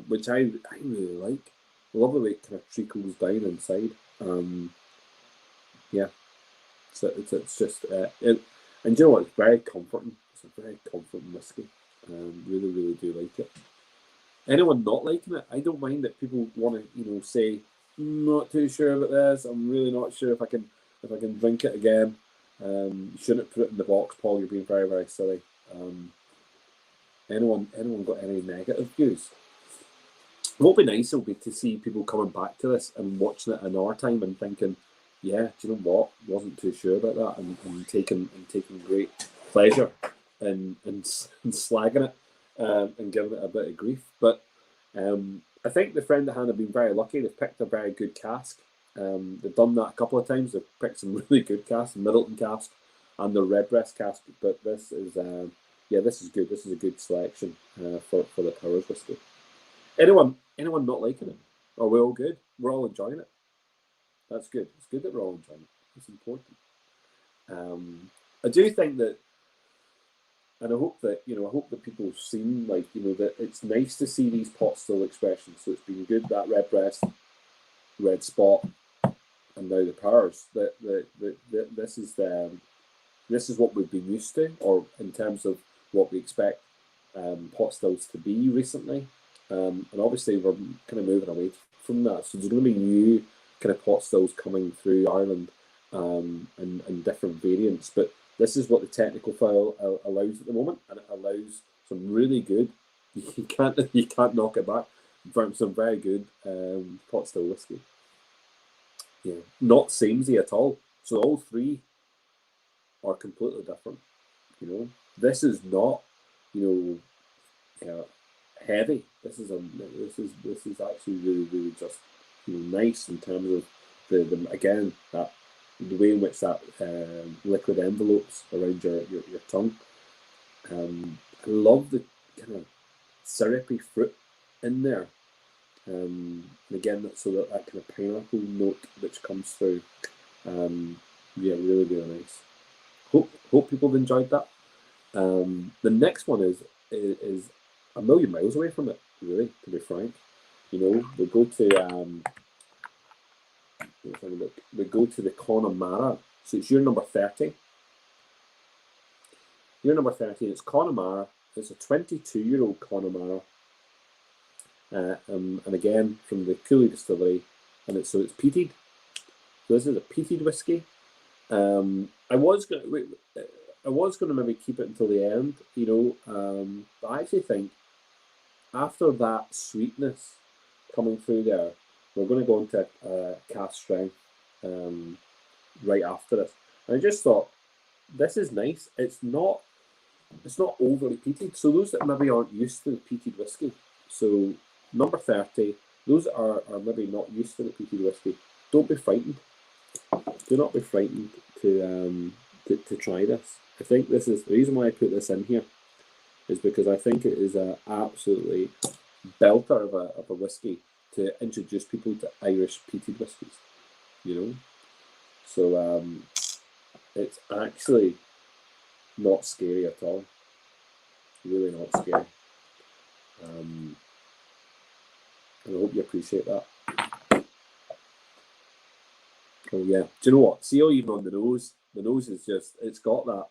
which I really like. I love the way it kind of trickles down inside. Yeah, so it's just and you know what? It's very comforting. It's a very comforting whiskey. Really, really do like it. Anyone not liking it, I don't mind that people want to, say, not too sure about this. I'm really not sure if I can drink it again. You shouldn't put it in the box, Paul. You're being very, very silly. Anyone got any negative views? What would be nice would be to see people coming back to this and watching it in our time and thinking, yeah, do you know what? Wasn't too sure about that, and taking great pleasure in slagging it. and giving it a bit of grief. But I think the Friend of Hand have been very lucky. They've picked a very good cask. They've done that a couple of times. They've picked some really good casks, Middleton cask and the Redbreast cask. But this is, this is good. This is a good selection for the Powers whiskey. Anyone not liking it? Are we all good? We're all enjoying it. That's good. It's good that we're all enjoying it. It's important. I do think that, and I hope that people have seen, that it's nice to see these pot still expressions. So it's been good, that Redbreast, Red Spot, and now the Powers. This is what we've been used to, or in terms of what we expect pot stills to be recently. And obviously we're kind of moving away from that. So there's going to be new kind of pot stills coming through Ireland and different variants. But this is what the technical file allows at the moment, and it allows some really good. You can't knock it back from some very good pot still whiskey. Yeah, not samey at all. So all three are completely different. This is not heavy. This is actually really just nice in terms of the way in which that liquid envelopes around your tongue. I love the kind of syrupy fruit in there. And again, so that kind of pineapple note which comes through. Really, really nice. Hope people have enjoyed that. The next one is a million miles away from it, really, to be frank. We go to the Connemara. So it's your number 30. Your number 30, it's Connemara. It's a 22-year-old Connemara. And again, from the Cooley distillery. And it's peated. So this is a peated whiskey. I was going to maybe keep it until the end, but I actually think after that sweetness coming through there, we're going to go into cask strength right after this. And I just thought, this is nice. It's not overly peated. So those that maybe aren't used to the peated whiskey, so number 30, those are maybe not used to the peated whiskey, don't be frightened. Do not be frightened to try this. I think this is the reason why I put this in here, is because I think it is an absolutely belter of a whiskey to introduce people to Irish peated whiskies. So it's actually not scary at all. Really not scary. And I hope you appreciate that. Oh yeah. Do you know what? See how even on the nose is just, it's got that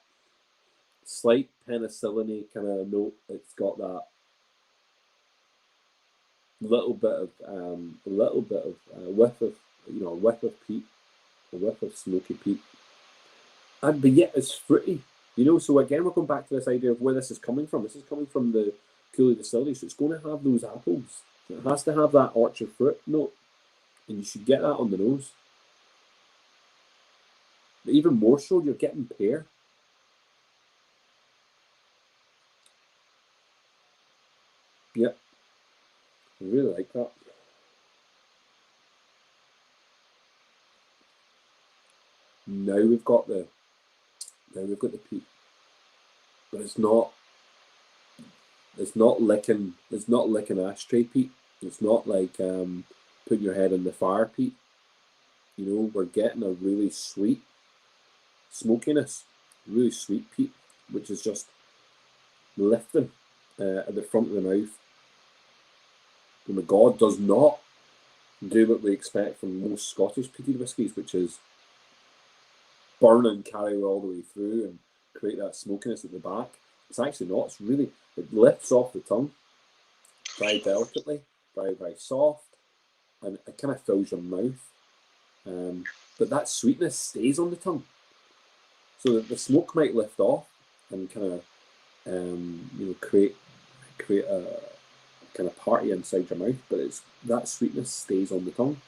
slight penicillin-y kind of note. It's got that little bit of whiff of a whiff of peat, a whiff of smoky peat, but yet it's fruity. So again, we're going back to this idea of where this is coming from. This is coming from the Cooley distillery, so it's going to have those apples. It has to have that orchard fruit note, and you should get that on the nose. But even more so, you're getting pear. Yep, I really like that. Now we've got the peat, but it's not licking ashtray peat. It's not like putting your head in the fire peat. We're getting a really sweet smokiness, really sweet peat, which is just lifting at the front of the mouth. Oh my God, does not do what we expect from most Scottish peated whiskies, which is burn and carry all the way through and create that smokiness at the back. It's actually not. It lifts off the tongue very delicately, very, very soft, and it kind of fills your mouth. But that sweetness stays on the tongue. So that the smoke might lift off and kind of create a kind of party inside your mouth, but that sweetness stays on the tongue.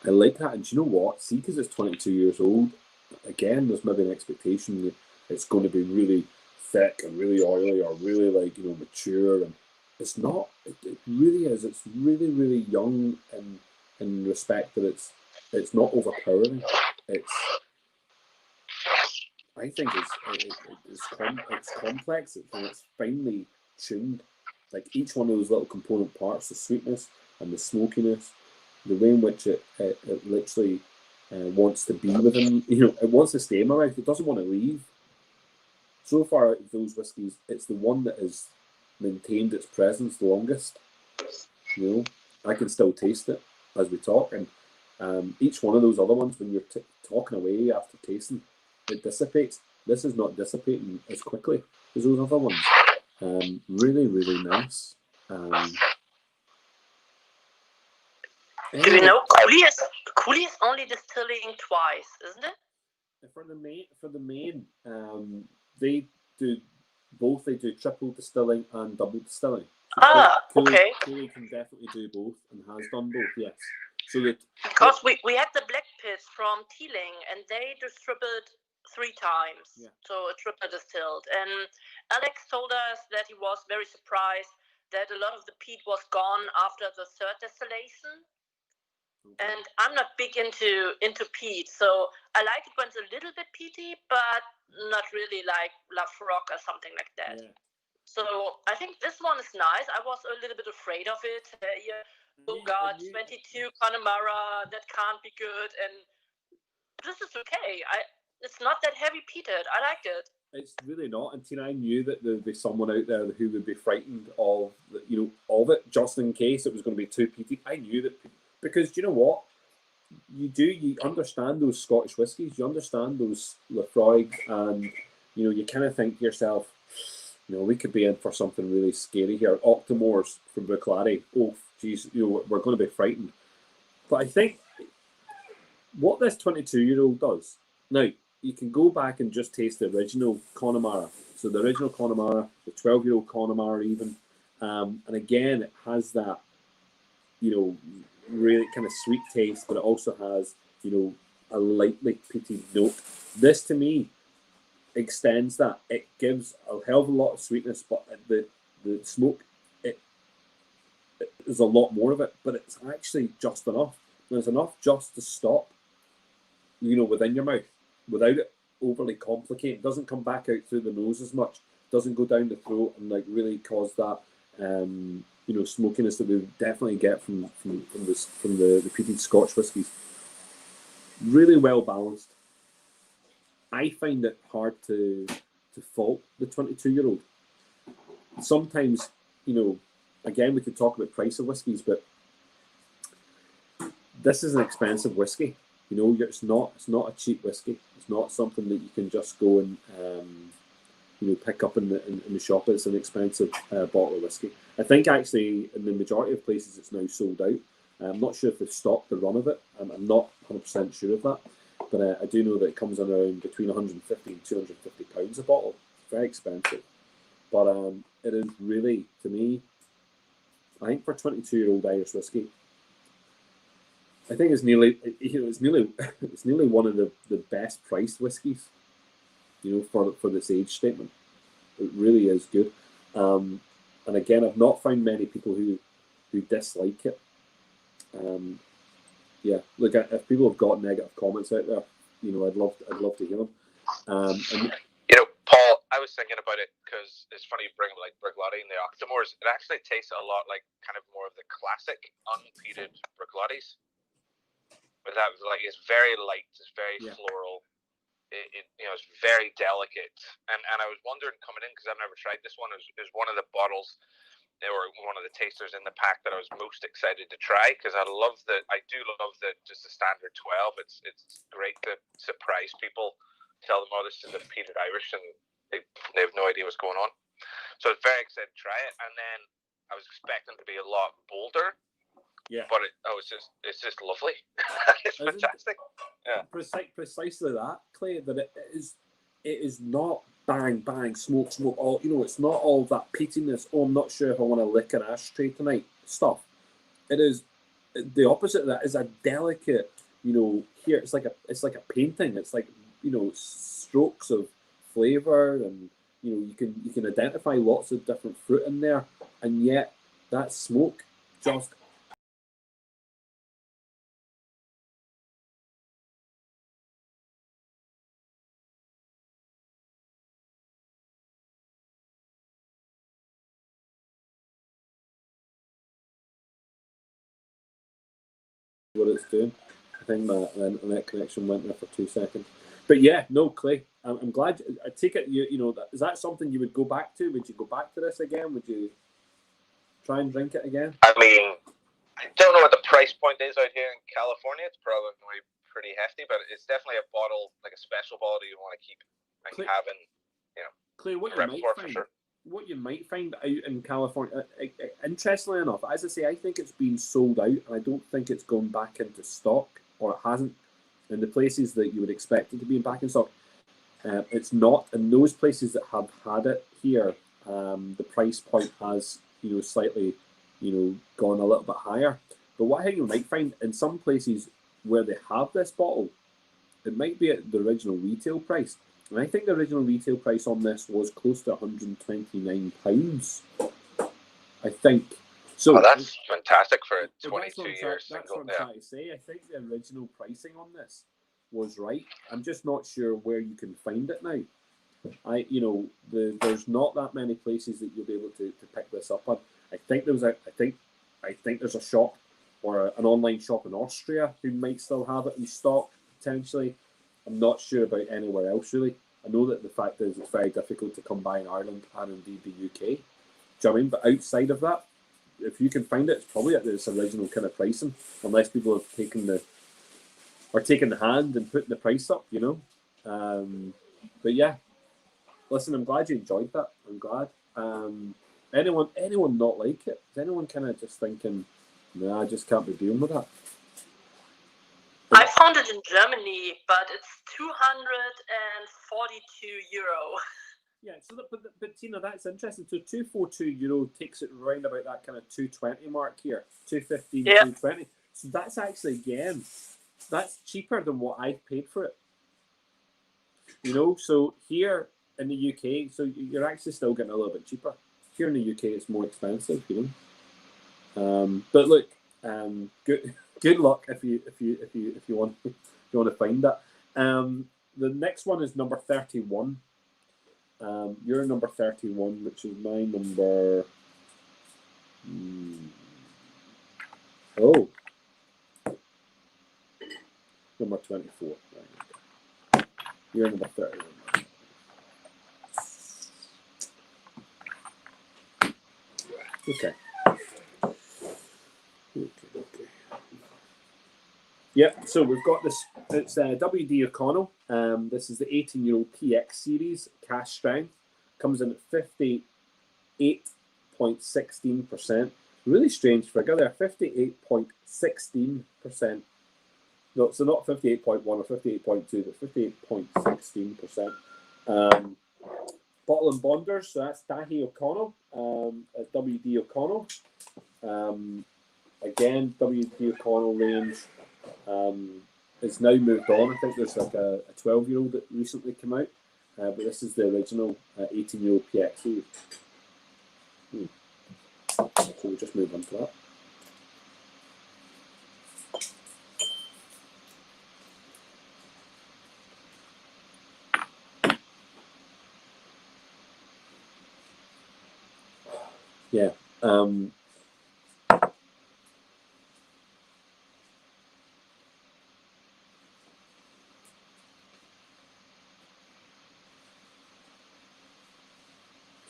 I like that. And do you know what? See, because it's 22 years old, again, there's maybe an expectation it's going to be really thick and really oily or really like, you know, mature, and it's not. It really is. It's really, really young in respect that it's not overpowering. I think it's complex and it's finely tuned. Like each one of those little component parts, the sweetness and the smokiness, the way in which it literally wants to be within, you know, it wants to stay in my mouth. It doesn't want to leave. So far out of those whiskies, it's the one that has maintained its presence the longest. You know, I can still taste it as we talk, and each one of those other ones, when you're talking away after tasting, it dissipates. This is not dissipating as quickly as those other ones. Really, really nice. Do you know Cooley is only distilling twice, isn't it? For the main, they do both. They do triple distilling and double distilling. So okay. Cooley can definitely do both and has done both. Yes. So that because we had the Black Pits from Teeling and they distributed 3 times, so a triple distilled. And Alex told us that he was very surprised that a lot of the peat was gone after the 3rd distillation. Okay. And I'm not big into peat, so I like it when it's a little bit peaty, but not really like Lafroig or something like that. Yeah. So I think this one is nice. I was a little bit afraid of it. Oh God, 22 Connemara, that can't be good. And this is okay. It's not that heavy peated. I liked it. It's really not. And Tina, I knew that there'd be someone out there who would be frightened of it, just in case it was going to be too peaty. I knew that, because you know what? You understand those Scottish whiskies, you understand those Lafroig, and you kind of think to yourself, we could be in for something really scary here. Octomores from Bruichladdich. Oh, geez, we're going to be frightened. But I think what this 22-year-old does now, you can go back and just taste the original Connemara. So the original Connemara, the 12-year-old Connemara even, and again, it has that, really kind of sweet taste, but it also has, a lightly peaty note. This, to me, extends that. It gives a hell of a lot of sweetness, but the smoke, there's a lot more of it, but it's actually just enough. There's enough just to stop, within your mouth, without it overly complicated. It doesn't come back out through the nose as much. It doesn't go down the throat and really cause that smokiness that we definitely get from the peated Scotch whiskies. Really well balanced. I find it hard to fault the 22-year-old. Sometimes, again, we could talk about price of whiskies, but this is an expensive whiskey. It's not a cheap whiskey. It's not something that you can just go and pick up in the shop. It's an expensive bottle of whiskey. I think actually in the majority of places it's now sold out. I'm not sure if they've stopped the run of it. I'm not 100% sure of that. But I do know that it comes in around between 150 and 250 pounds a bottle. Very expensive. But it is really, to me, I think for 22-year-old Irish whiskey, I think it's nearly one of the best priced whiskies, for this age statement. It really is good. And again, I've not found many people who dislike it. Look, if people have got negative comments out there, I'd love to hear them. Paul, I was thinking about it because it's funny you bring like Bruichladdich and the Octomores. It actually tastes a lot like kind of more of the classic unpeated Bruichladdich. But that was like, it's very light, it's very floral. It's very delicate. And I was wondering coming in, because I've never tried this one, is one of the bottles or one of the tasters in the pack that I was most excited to try, because I do love the just the standard 12. It's great to surprise people, tell them, oh, this is a peated Irish, and they have no idea what's going on. So I was very excited to try it, and then I was expecting it to be a lot bolder. Yeah, but it's just lovely. It's fantastic. Yeah, precisely that, Clay. That it is not bang bang smoke. All it's not all that peatiness. Oh, I'm not sure if I want to lick an ashtray tonight. Stuff. It is the opposite of that. Is a delicate. Here it's like a painting. It's like strokes of flavour, and you can identify lots of different fruit in there, and yet that smoke just what it's doing. I think my internet connection went there for 2 seconds. But yeah, no, Clay, I'm glad. I take it is that something you would go back to? Would you go back to this again? Would you try and drink it again? I mean, I don't know what the price point is out here in California. It's probably pretty hefty, but it's definitely a bottle, like a special bottle you want to keep and Clay, having, Clay, what you might find out in California, interestingly enough, as I say, I think it's been sold out, and I don't think it's gone back into stock, or it hasn't in the places that you would expect it to be back in stock. It's not in those places that have had it here. The price point has slightly gone a little bit higher. But what I think you might find in some places where they have this bottle, it might be at the original retail price. And I think the original retail price on this was close to £129. I think. So that's fantastic for a 22-year single. That's what I'm trying to say. I think the original pricing on this was right. I'm just not sure where you can find it now. There's not that many places that you'll be able to pick this up on. I think there's a shop or an online shop in Austria who might still have it in stock potentially. I'm not sure about anywhere else really. I know that the fact is it's very difficult to come by in Ireland and indeed the UK. Do you know what I mean? But outside of that, if you can find it, it's probably at its original kind of pricing, unless people have taken the hand and putting the price up, But yeah, listen, I'm glad you enjoyed that. I'm glad. Anyone not like it? Is anyone kind of just thinking, nah, I just can't be dealing with that? I found it in Germany, but it's €242. Yeah, so but Tina, that's interesting. So €242 takes it round about that kind of 220 mark here, 215, yeah. 220. So that's actually that's cheaper than what I paid for it. So here in the UK, so you're actually still getting a little bit cheaper. Here in the UK, it's more expensive, But look, good luck if you want to find that. The next one is number 31. You're number 31, which is my number. Number 24. Right. You're number 31. Okay. Yeah, so we've got this. It's WD O'Connell. This is the 18-year-old PX series, cash strength. Comes in at 58.16%. Really strange figure there, 58.16%. No, so not 58.1 or 58.2, but 58.16%. Bottle and Bonders, so that's Dahi O'Connell at WD O'Connell. Again, WD O'Connell range. It's now moved on. I think there's like a 12-year-old that recently came out, but this is the original 18-year-old PX series. So we'll just move on to that. Yeah.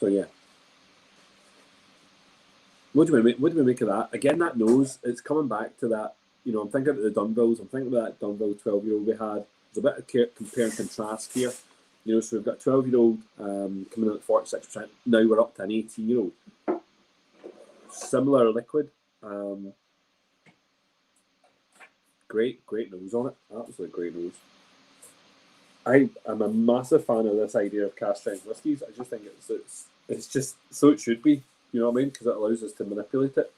So yeah. What do we make of that? Again, that nose, it's coming back to that. I'm thinking about the Dunvilles. I'm thinking about that Dunville 12-year-old we had. There's a bit of compare and contrast here. So we've got 12-year-old coming in at 46%. Now we're up to an 18-year-old. Similar liquid. Great nose on it. Absolutely great nose. I am a massive fan of this idea of cask strength whiskies. I just think it's just so it should be. You know what I mean? Because it allows us to manipulate it.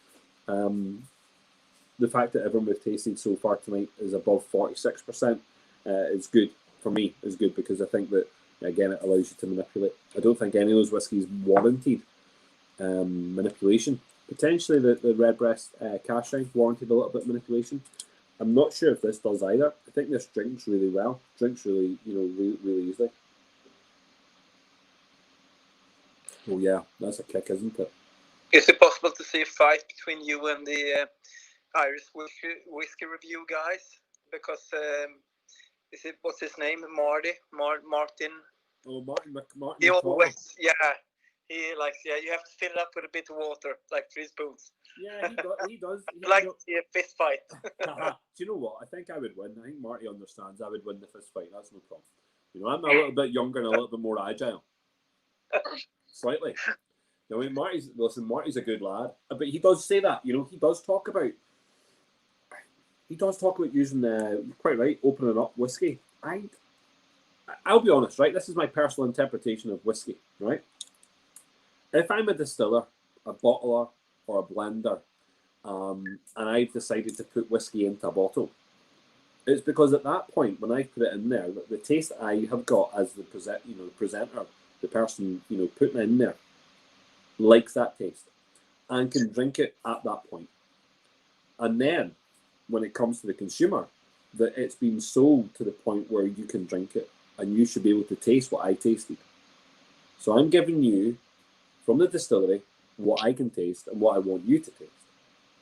The fact that everyone we've tasted so far tonight is above 46% is good for me. Is good because I think that Again, it allows you to manipulate. I don't think any of those whiskies warranted manipulation. Potentially the Redbreast cash strength warranted a little bit of manipulation. I'm not sure if this does either. I think this drinks really well. Drinks really, really easily. Oh yeah, that's a kick, isn't it? Is it possible to see a fight between you and the Irish whiskey review guys? Because what's his name? Martin. Oh, Martin. He always, you have to fill it up with a bit of water, like 3 spoons. Yeah, he does. I'd like to see a fist fight. Do you know what? I think I would win. I think Marty understands I would win the fist fight. That's no problem. I'm a little bit younger and a little bit more agile. Slightly. Marty's a good lad. But he does say that. He does talk about using, quite right, opening up whiskey. I'll be honest, right? This is my personal interpretation of whiskey, right? If I'm a distiller, a bottler, or a blender, and I've decided to put whiskey into a bottle, it's because at that point, when I put it in there, the taste I have got as the presenter, the person putting it in there, likes that taste and can drink it at that point. And then, when it comes to the consumer, that it's been sold to the point where you can drink it and you should be able to taste what I tasted. So I'm giving you, from the distillery, what I can taste and what I want you to taste.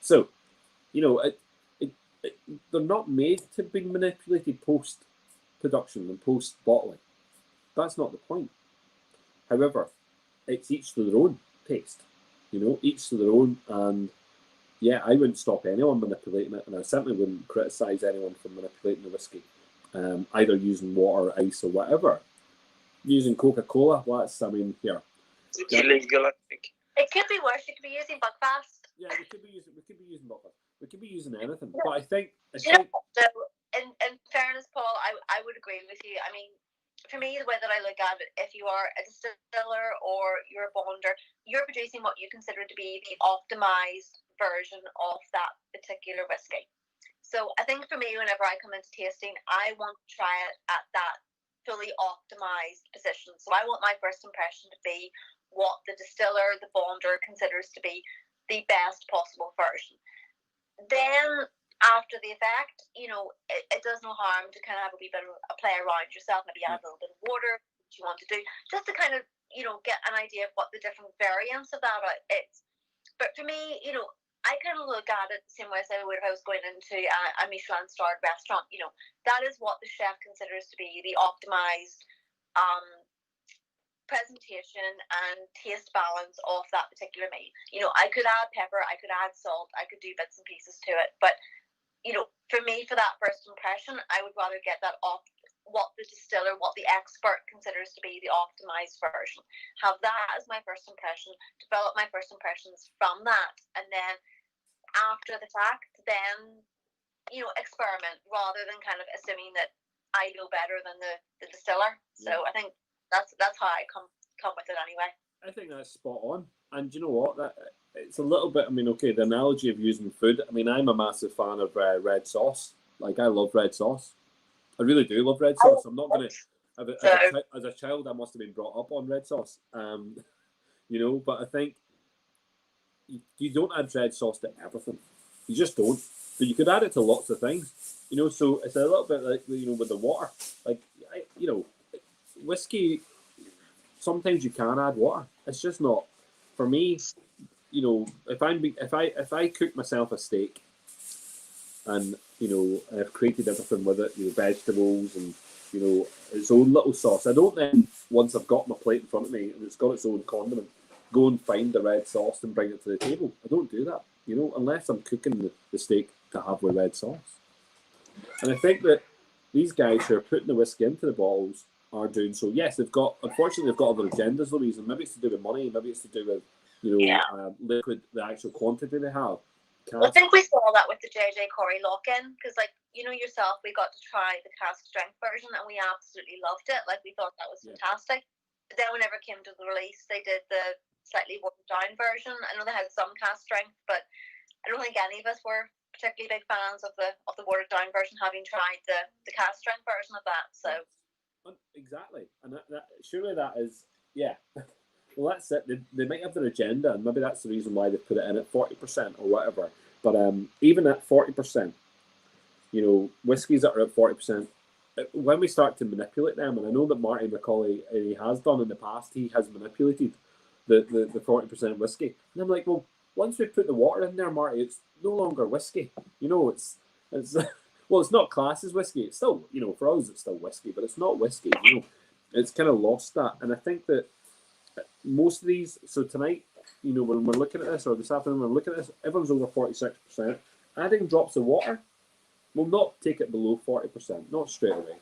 So, they're not made to be manipulated post-production and post-bottling. That's not the point. However, it's each to their own taste. Each to their own. And yeah, I wouldn't stop anyone manipulating it, and I certainly wouldn't criticise anyone for manipulating the whiskey, either using water, ice, or whatever. Using Coca-Cola, here. It's illegal, I think. It could be worse. You could be using Buckfast. Yeah, we could be using Buckfast. We could be using anything. But I think in fairness, Paul, I would agree with you. I mean, for me, the way that I look at it, if you are a distiller or you're a bonder, you're producing what you consider to be the optimized version of that particular whiskey. So I think for me, whenever I come into tasting, I want to try it at that fully optimized position. So I want my first impression to be what the distiller, the bonder, considers to be the best possible version. Then, after the effect, it does no harm to kind of have a wee bit of a play around yourself, maybe add a little bit of water, what you want to do, just to kind of, get an idea of what the different variants of that is. But for me, I kind of look at it the same way as I would if I was going into a Michelin-starred restaurant. That is what the chef considers to be the optimized presentation and taste balance of that particular meal. I could add pepper, I could add salt, I could do bits and pieces to it, but for me, for that first impression, I would rather get that off what the distiller, what the expert considers to be the optimized version. Have that as my first impression, develop my first impressions from that, and then after the fact, then experiment rather than kind of assuming that I know better than the distiller. So I think that's how I come with it anyway. I think that's spot on. And you know what? It's a little bit. The analogy of using food. I'm a massive fan of red sauce. Like, I love red sauce. I really do love red sauce. I'm not gonna. As a child, I must have been brought up on red sauce. But I think you don't add red sauce to everything. You just don't. But you could add it to lots of things. So it's a little bit like with the water. Like, whiskey. Sometimes you can add water. It's just not for me. If I cook myself a steak, and I've created everything with it, vegetables and its own little sauce. I don't then, once I've got my plate in front of me and it's got its own condiment, go and find the red sauce and bring it to the table. I don't do that, unless I'm cooking the steak to have with red sauce. And I think that these guys who are putting the whiskey into the bottles are doing so. Yes, unfortunately they've got other agendas, Louise, and maybe it's to do with money, maybe it's to do with liquid, the actual quantity they have. I think we saw that with the JJ Corey lock-in, because yourself, we got to try the cask strength version and we absolutely loved it. Like, we thought that was fantastic. But then whenever it came to the release, they did the slightly watered down version. I know they had some cask strength, but I don't think any of us were particularly big fans of the watered down version, having tried the cask strength version of that. So Exactly, and that surely that is, yeah. Well, that's it. They might have their agenda, and maybe that's the reason why they put it in at 40% or whatever. But even at 40%, whiskies that are at 40%, when we start to manipulate them, and I know that Marty McCauley, he has done in the past, he has manipulated the 40% whiskey. And I'm like, well, once we put the water in there, Marty, it's no longer whiskey. It's well, it's not classed as whiskey. It's still, for us, it's still whiskey, but it's not whiskey. It's kind of lost that. And I think that most of these, so tonight, when we're looking at this, or this afternoon, when we're looking at this, everyone's over 46%. Adding drops of water will not take it below 40%, not straight away.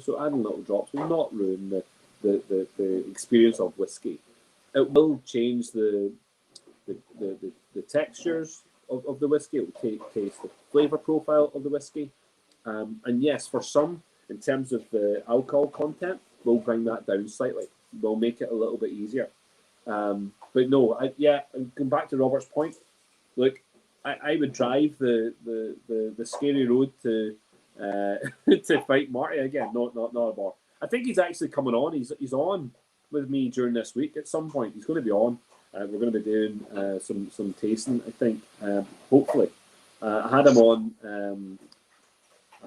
So adding little drops will not ruin the experience of whiskey. It will change the textures of the whiskey. It will taste the flavour profile of the whiskey. And yes, for some, in terms of the alcohol content, we'll bring that down slightly. We'll make it a little bit easier. But no, and going back to Robert's point, look, I would drive the scary road to to fight Marty again. Not a bar. I think he's actually coming on. He's on with me during this week at some point. He's going to be on. We're going to be doing some tasting, I think. Hopefully, I had him on.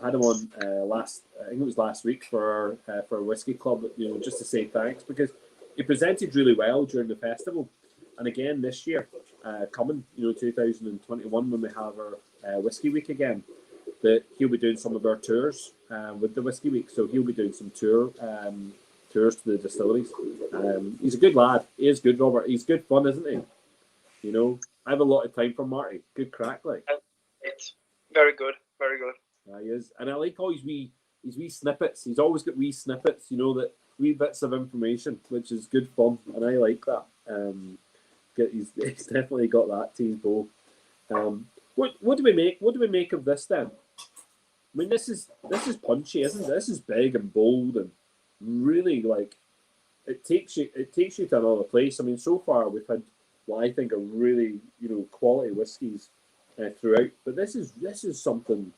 Last. I think it was last week for Whiskey Club. Just to say thanks, because he presented really well during the festival, and again this year, coming 2021 when we have our Whiskey Week again, that he'll be doing some of our tours with the Whiskey Week. So he'll be doing some tours to the distilleries. He's a good lad. He is good, Robert. He's good fun, isn't he? I have a lot of time for Marty. Good crack, like. It's very good, very good. He is, and I like all his wee snippets. He's always got wee snippets, that wee bits of information, which is good fun, and I like that. He's definitely got that to his bow. What do we make? What do we make of this then? I mean, this is punchy, isn't it? This is big and bold, and really it takes you to another place. I mean, so far we've had what I think are really quality whiskies throughout, but this is something.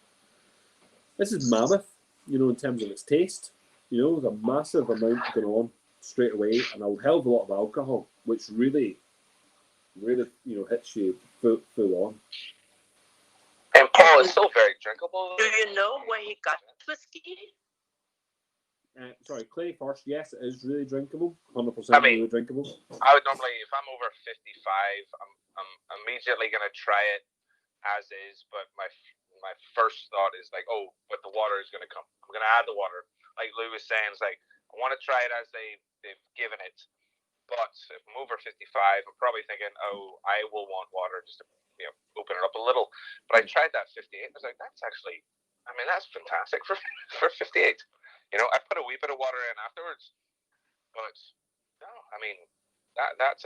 This is mammoth, in terms of its taste. There's a massive amount going on straight away, and a hell of a lot of alcohol, which really, hits you full on. And Paul is still very drinkable. Do you know where he got whiskey? Sorry, Clay first. Yes, it is really drinkable. 100% really drinkable. I would normally, if I'm over 55, I'm immediately going to try it as is, but my first thought is but the water is going to come. I'm going to add the water. Like Lou was saying, it's I want to try it as they've given it. But if I'm over 55, I'm probably thinking, I will want water just to open it up a little. But I tried that 58. I was like, that's actually, that's fantastic for 58. I put a wee bit of water in afterwards, but no, that's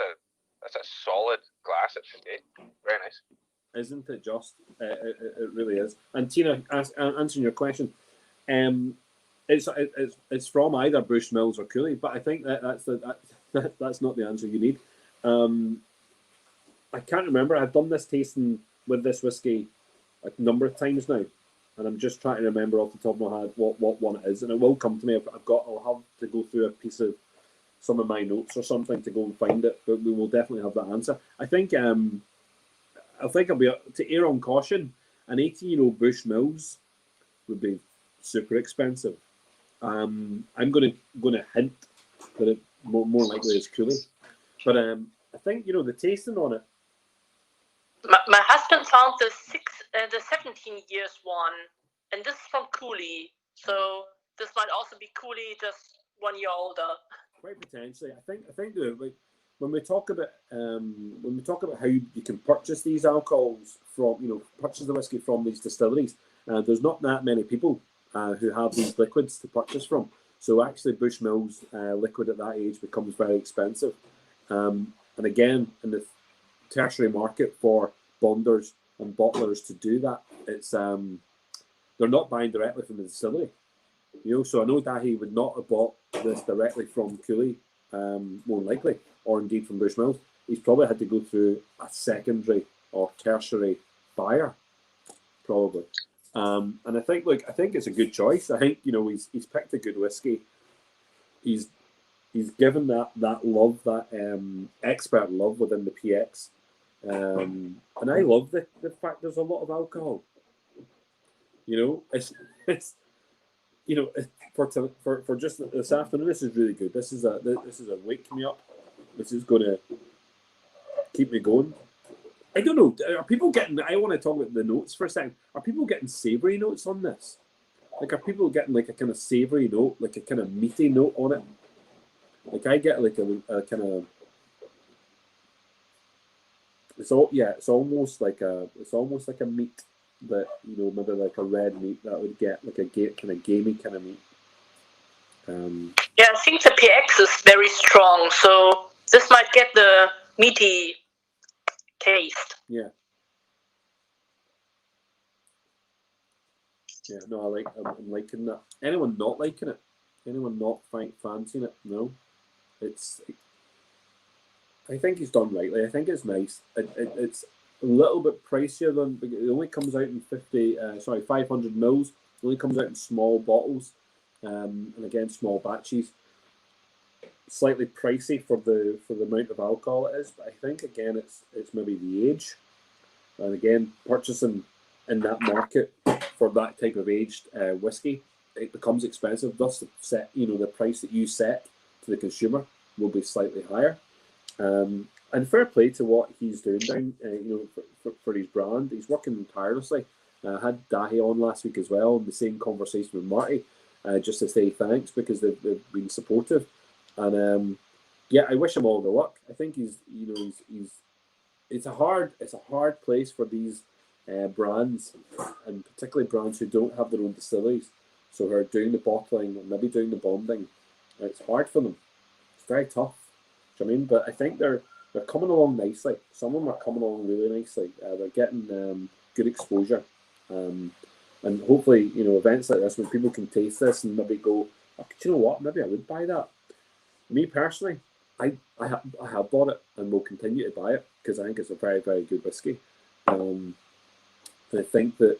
a solid glass at 58. Very nice. Isn't it just? It really is. And Tina, answering your question, it's from either Bushmills or Cooley, but I think that's not the answer you need. I can't remember. I've done this tasting with this whiskey a number of times now, and I'm just trying to remember off the top of my head what one it is, and it will come to me. I'll have to go through a piece of some of my notes or something to go and find it, but we will definitely have that answer. I think I'll be to err on caution. An 18-year-old Bushmills would be super expensive. I'm going to hint that it more likely is Cooley, but I think the tasting on it. My husband found the 17 years one, and this is from Cooley. So this might also be Cooley, just 1 year older. Quite potentially. I think when we talk about how you can purchase these alcohols from, purchase the whiskey from these distilleries, there's not that many people who have these liquids to purchase from. So actually, Bushmills liquid at that age becomes very expensive. And again, in the tertiary market for bonders and bottlers to do that, it's they're not buying directly from the distillery. So I know Dahi would not have bought this directly from Cooley, more likely, or indeed from Bushmills. He's probably had to go through a secondary or tertiary buyer, probably. And I think it's a good choice. I think he's picked a good whiskey. he's given that love, that expert love within the PX, and I love the fact there's a lot of alcohol. You know, it's you know, for just this afternoon, this is really good. This is a wake me up. This is going to keep me going. I don't know. Are people getting? I want to talk about the notes for a second. Are people getting savoury notes on this? Like, are people getting like a kind of savoury note, like a kind of meaty note on it? Like, I get like a kind of. It's almost like a meat that, you know, maybe like a red meat that would get like a kind of gamey kind of meat. Yeah, I think the PX is very strong, so this might get the meaty taste. Yeah. Yeah, no, I'm liking that. Anyone not liking it? Anyone not fancying it? No. I think he's done rightly. I think it's nice. It's a little bit pricier than, it only comes out in 500 mils. It only comes out in small bottles, and again, small batches. Slightly pricey for the amount of alcohol it is, but I think again it's maybe the age, and again, purchasing in that market for that type of aged whiskey, it becomes expensive. Thus, the price that you set to the consumer will be slightly higher. And fair play to what he's doing down, for his brand. He's working tirelessly. I had Dahi on last week as well, in the same conversation with Marty, just to say thanks because they've been supportive. And I wish him all the luck. I think he's it's a hard place for these brands, and particularly brands who don't have their own distilleries, so who are doing the bottling and maybe doing the bonding. It's hard for them. It's very tough. Do you know what I mean? But I think they're coming along nicely. Some of them are coming along really nicely. They're getting good exposure, and hopefully, events like this when people can taste this and maybe go, oh, do you know what? Maybe I would buy that. Me personally, I have bought it and will continue to buy it because I think it's a very, very good whiskey. And I think that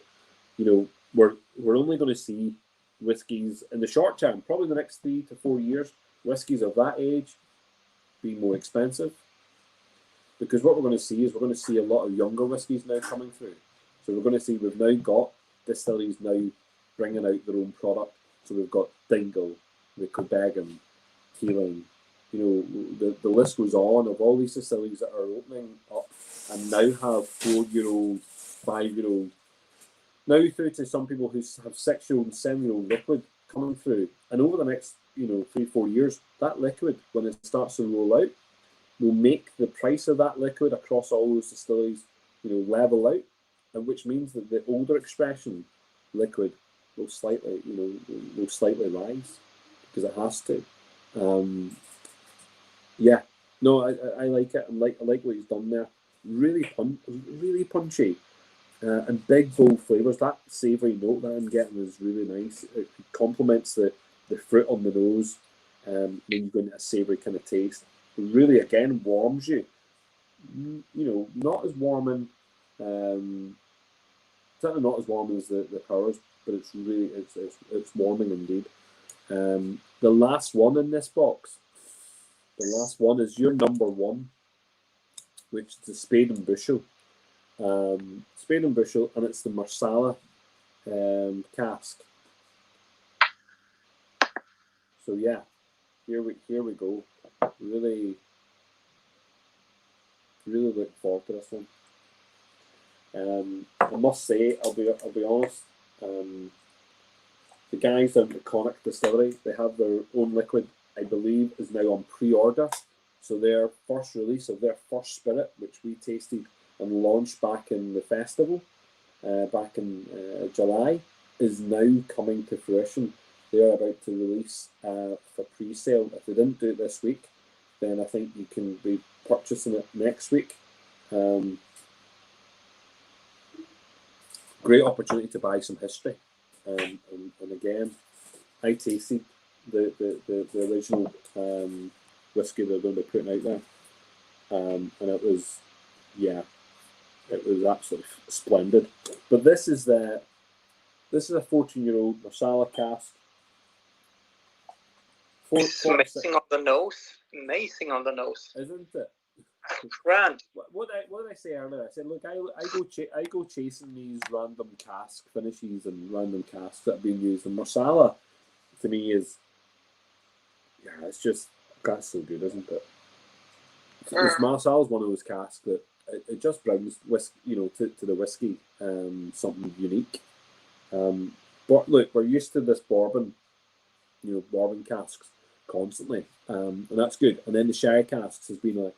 we're only going to see whiskies in the short term, probably the next 3 to 4 years. Whiskies of that age be more expensive, because what we're going to see is a lot of younger whiskies now coming through. So we've now got distilleries now bringing out their own product. So we've got Dingle, the Codegan, Teeling, the list goes on of all these distilleries that are opening up and now have 4-year-old, 5-year-old, now through to some people who have 6-year-old and 7-year-old liquid coming through. And over the next 3-4 years, that liquid, when it starts to roll out, will make the price of that liquid across all those distilleries level out, and which means that the older expression liquid will slightly rise, because it has to. I like it. I like what he's done there. Really punchy, and big bold flavors. That savoury note that I'm getting is really nice. It complements the fruit on the nose, when you go into a savoury kind of taste. It really, again, warms you. Not as warming, certainly not as warm as the Powers, but it's really it's warming indeed. The last one in this box, the last one is your number one, which is the Spade and Bushel. Spade and Bushel, and it's the Marsala cask. So yeah, here we go. Really look forward to this one. I must say, I'll be honest. The guys down at Connacht Distillery, they have their own liquid. I believe is now on pre-order. So their first release of their first spirit, which we tasted and launched back in the festival, back in July, is now coming to fruition. They are about to release for pre-sale. If they didn't do it this week, then I think you can be purchasing it next week. Great opportunity to buy some history. And again, I tasted the original whiskey they're going to be putting out there, and it was absolutely splendid. But this is a 14-year-old Marsala cask. It's amazing on the nose. Amazing on the nose. Isn't it? Grand. What did I say earlier? I said, look, I go chasing these random cask finishes and random casks that have been used. And Marsala, to me, is it's just that's so good, isn't it? Marsala is one of those casks that it just brings whiskey, to the whiskey, something unique. But look, we're used to this bourbon, bourbon casks constantly, and that's good. And then the sherry casks has been a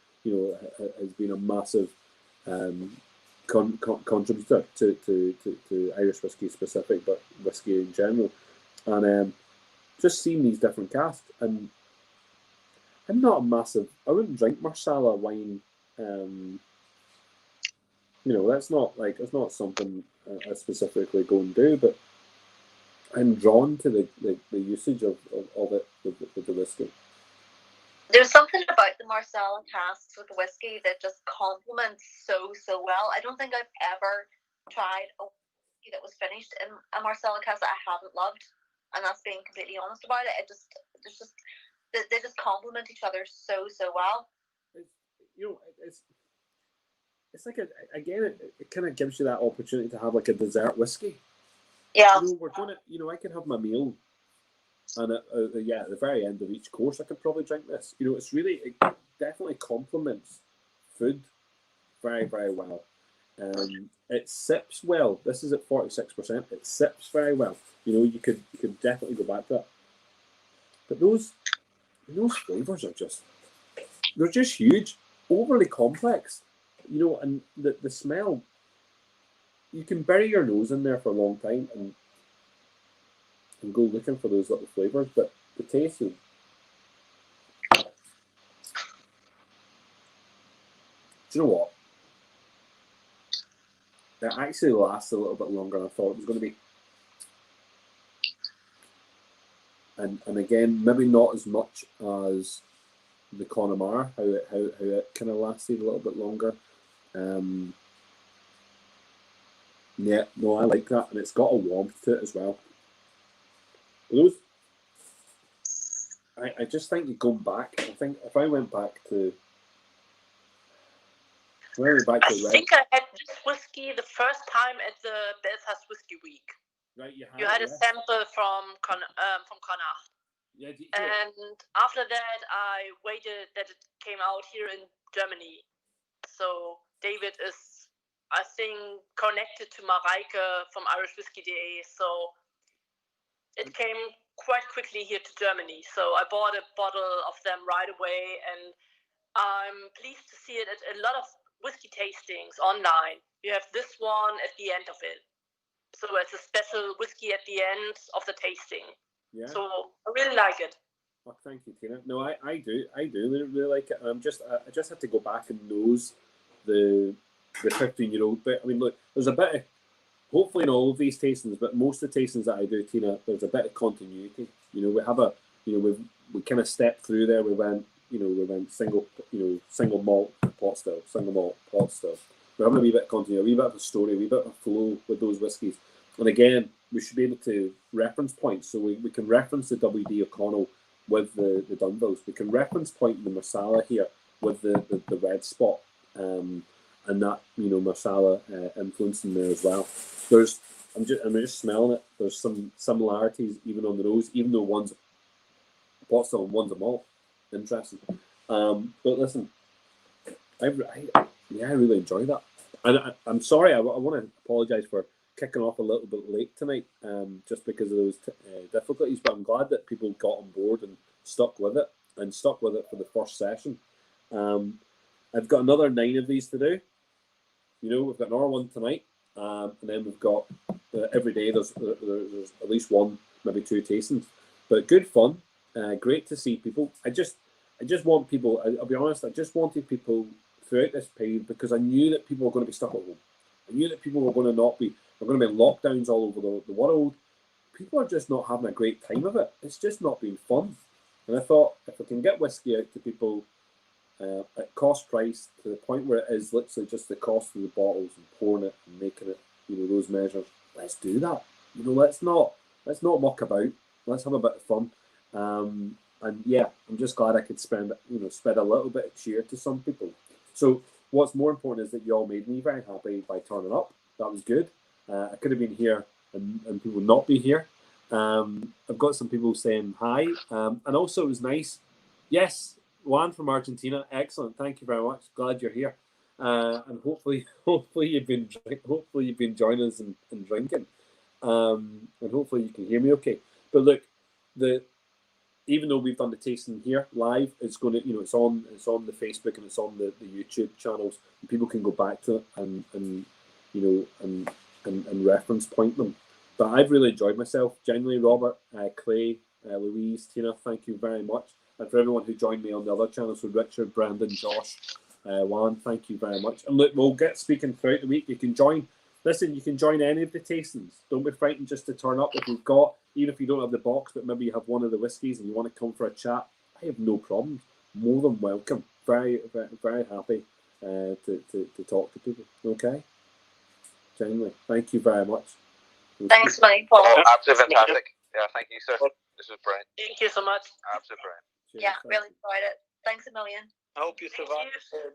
massive contributor to Irish whiskey specific, but whiskey in general. And just seeing these different casks, and I'm not a massive. I wouldn't drink Marsala wine. That's not something I specifically go and do, but I'm drawn to the usage of it with the whiskey. There's something about the Marsala casks with the whiskey that just complements so well. I don't think I've ever tried a whiskey that was finished in a Marsala cask that I haven't loved, and that's being completely honest about it. They just complement each other so well. It's like it kind of gives you that opportunity to have like a dessert whiskey. Yeah. We're gonna, I can have my meal, and at the very end of each course, I could probably drink this. It definitely complements food very, very well. It sips well. This is at 46%. It sips very well. You could definitely go back to that. But those flavors they're just huge, overly complex. And the smell, you can bury your nose in there for a long time and go looking for those little flavors, but the taste is. Do you know what? It actually lasts a little bit longer than I thought it was going to be. And again, maybe not as much as the Connemara, how it kind of lasted a little bit longer. I like that, and it's got a warmth to it as well. I just think you're going back. I think if I went back to. I think I had this whiskey the first time at the Belfast Whiskey Week. Right, you had a sample from Connacht. Yeah, and after that, I waited that it came out here in Germany. So David is, I think, connected to Mareike from Irish Whiskey DA. So it came quite quickly here to Germany. So I bought a bottle of them right away, and I'm pleased to see it at a lot of whiskey tastings online. You have this one at the end of it. So it's a special whiskey at the end of the tasting. Yeah. So I really like it. Oh, thank you, Tina. No, I do really like it. I just had to go back and nose the 15-year-old bit. I mean, look, there's a bit of, hopefully in all of these tastings, but most of the tastings that I do, Tina, there's a bit of continuity. We have we kind of stepped through there. We went single malt pot still, single malt pot still. We're having a wee bit of continuity, a wee bit of a story, a wee bit of a flow with those whiskies. And again, we should be able to reference points. So we can reference the WD O'Connell with the Dunvilles. We can reference point the Marsala here with the red spot. And that, Marsala influence in there as well. I'm just smelling it. There's some similarities even on the nose, even though one's a pot still and one's a malt. Interesting. But listen, I really enjoy that. And I'm sorry, I want to apologise for kicking off a little bit late tonight, just because of those difficulties. But I'm glad that people got on board and stuck with it for the first session. I've got another 9 of these to do. We've got another one tonight, and then we've got every day. There's at least one, maybe 2 tastings, but good fun. Great to see people. I just want people. I'll be honest. I just wanted people throughout this period, because I knew that people were going to be stuck at home. I knew that people were going to be lockdowns all over the world. People are just not having a great time of it. It's just not been fun. And I thought, if we can get whiskey out to people at cost price, to the point where it is literally just the cost of the bottles and pouring it and making it, those measures, let's do that. Let's not muck about. Let's have a bit of fun. yeah, I'm just glad I could spread a little bit of cheer to some people. So what's more important is that you all made me very happy by turning up. That was good. I could have been here and people not be here. I've got some people saying hi, and also it was nice. Yes, Juan from Argentina, excellent. Thank you very much. Glad you're here, and hopefully you've been joining us and drinking, and hopefully you can hear me okay. But look, even though we've done the tasting here live, it's going to it's on the Facebook and it's on the YouTube channels, and people can go back to it and reference point them. But I've really enjoyed myself. Genuinely, Robert, Clay, Louise, Tina, thank you very much. And for everyone who joined me on the other channels, so Richard, Brandon, Josh, Juan, thank you very much. And look, we'll get speaking throughout the week. You can join. Listen, you can join any of the tastings. Don't be frightened just to turn up. If you've got, even if you don't have the box, but maybe you have one of the whiskies and you want to come for a chat, I have no problem. More than welcome. Very, very, very happy to talk to people. Okay? Genuinely. Thank you very much. Thanks, Mike, Paul. Oh, absolutely fantastic. Yeah, thank you, sir. This was brilliant. Thank you so much. Absolutely brilliant. Cheers, Yeah, thank really you. enjoyed it. Thanks a million. I hope you survive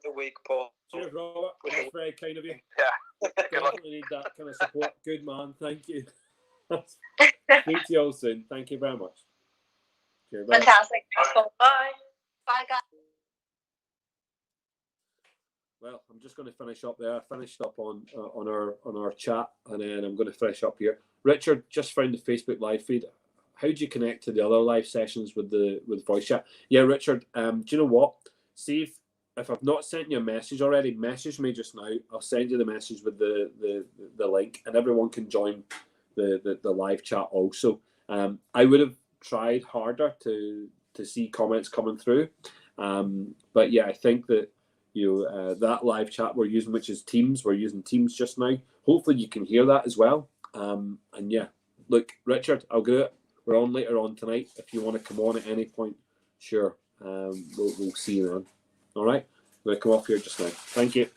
the week, Paul. Cheers, Robert. That's very kind of you. Yeah. Good luck. Definitely need that kind of support. Good man. Thank you. Speak to you all soon. Thank you very much. Cheers. Bye. Fantastic. Thanks, Paul. Bye. Bye, guys. Well, I'm just going to finish up there. I finished up on our chat, and then I'm going to finish up here. Richard just found the Facebook live feed. How do you connect to the other live sessions with voice chat? Yeah, Richard. Do you know what? See if I've not sent you a message already, message me just now. I'll send you the message with the link, and everyone can join the live chat also. I would have tried harder to see comments coming through, but yeah, I think that that live chat we're using, which is Teams, we're using Teams just now. Hopefully you can hear that as well. And yeah, look, Richard, I'll do it. We're on later on tonight. If you want to come on at any point, sure. We'll see you then. All right, I'm going to come off here just now. Thank you.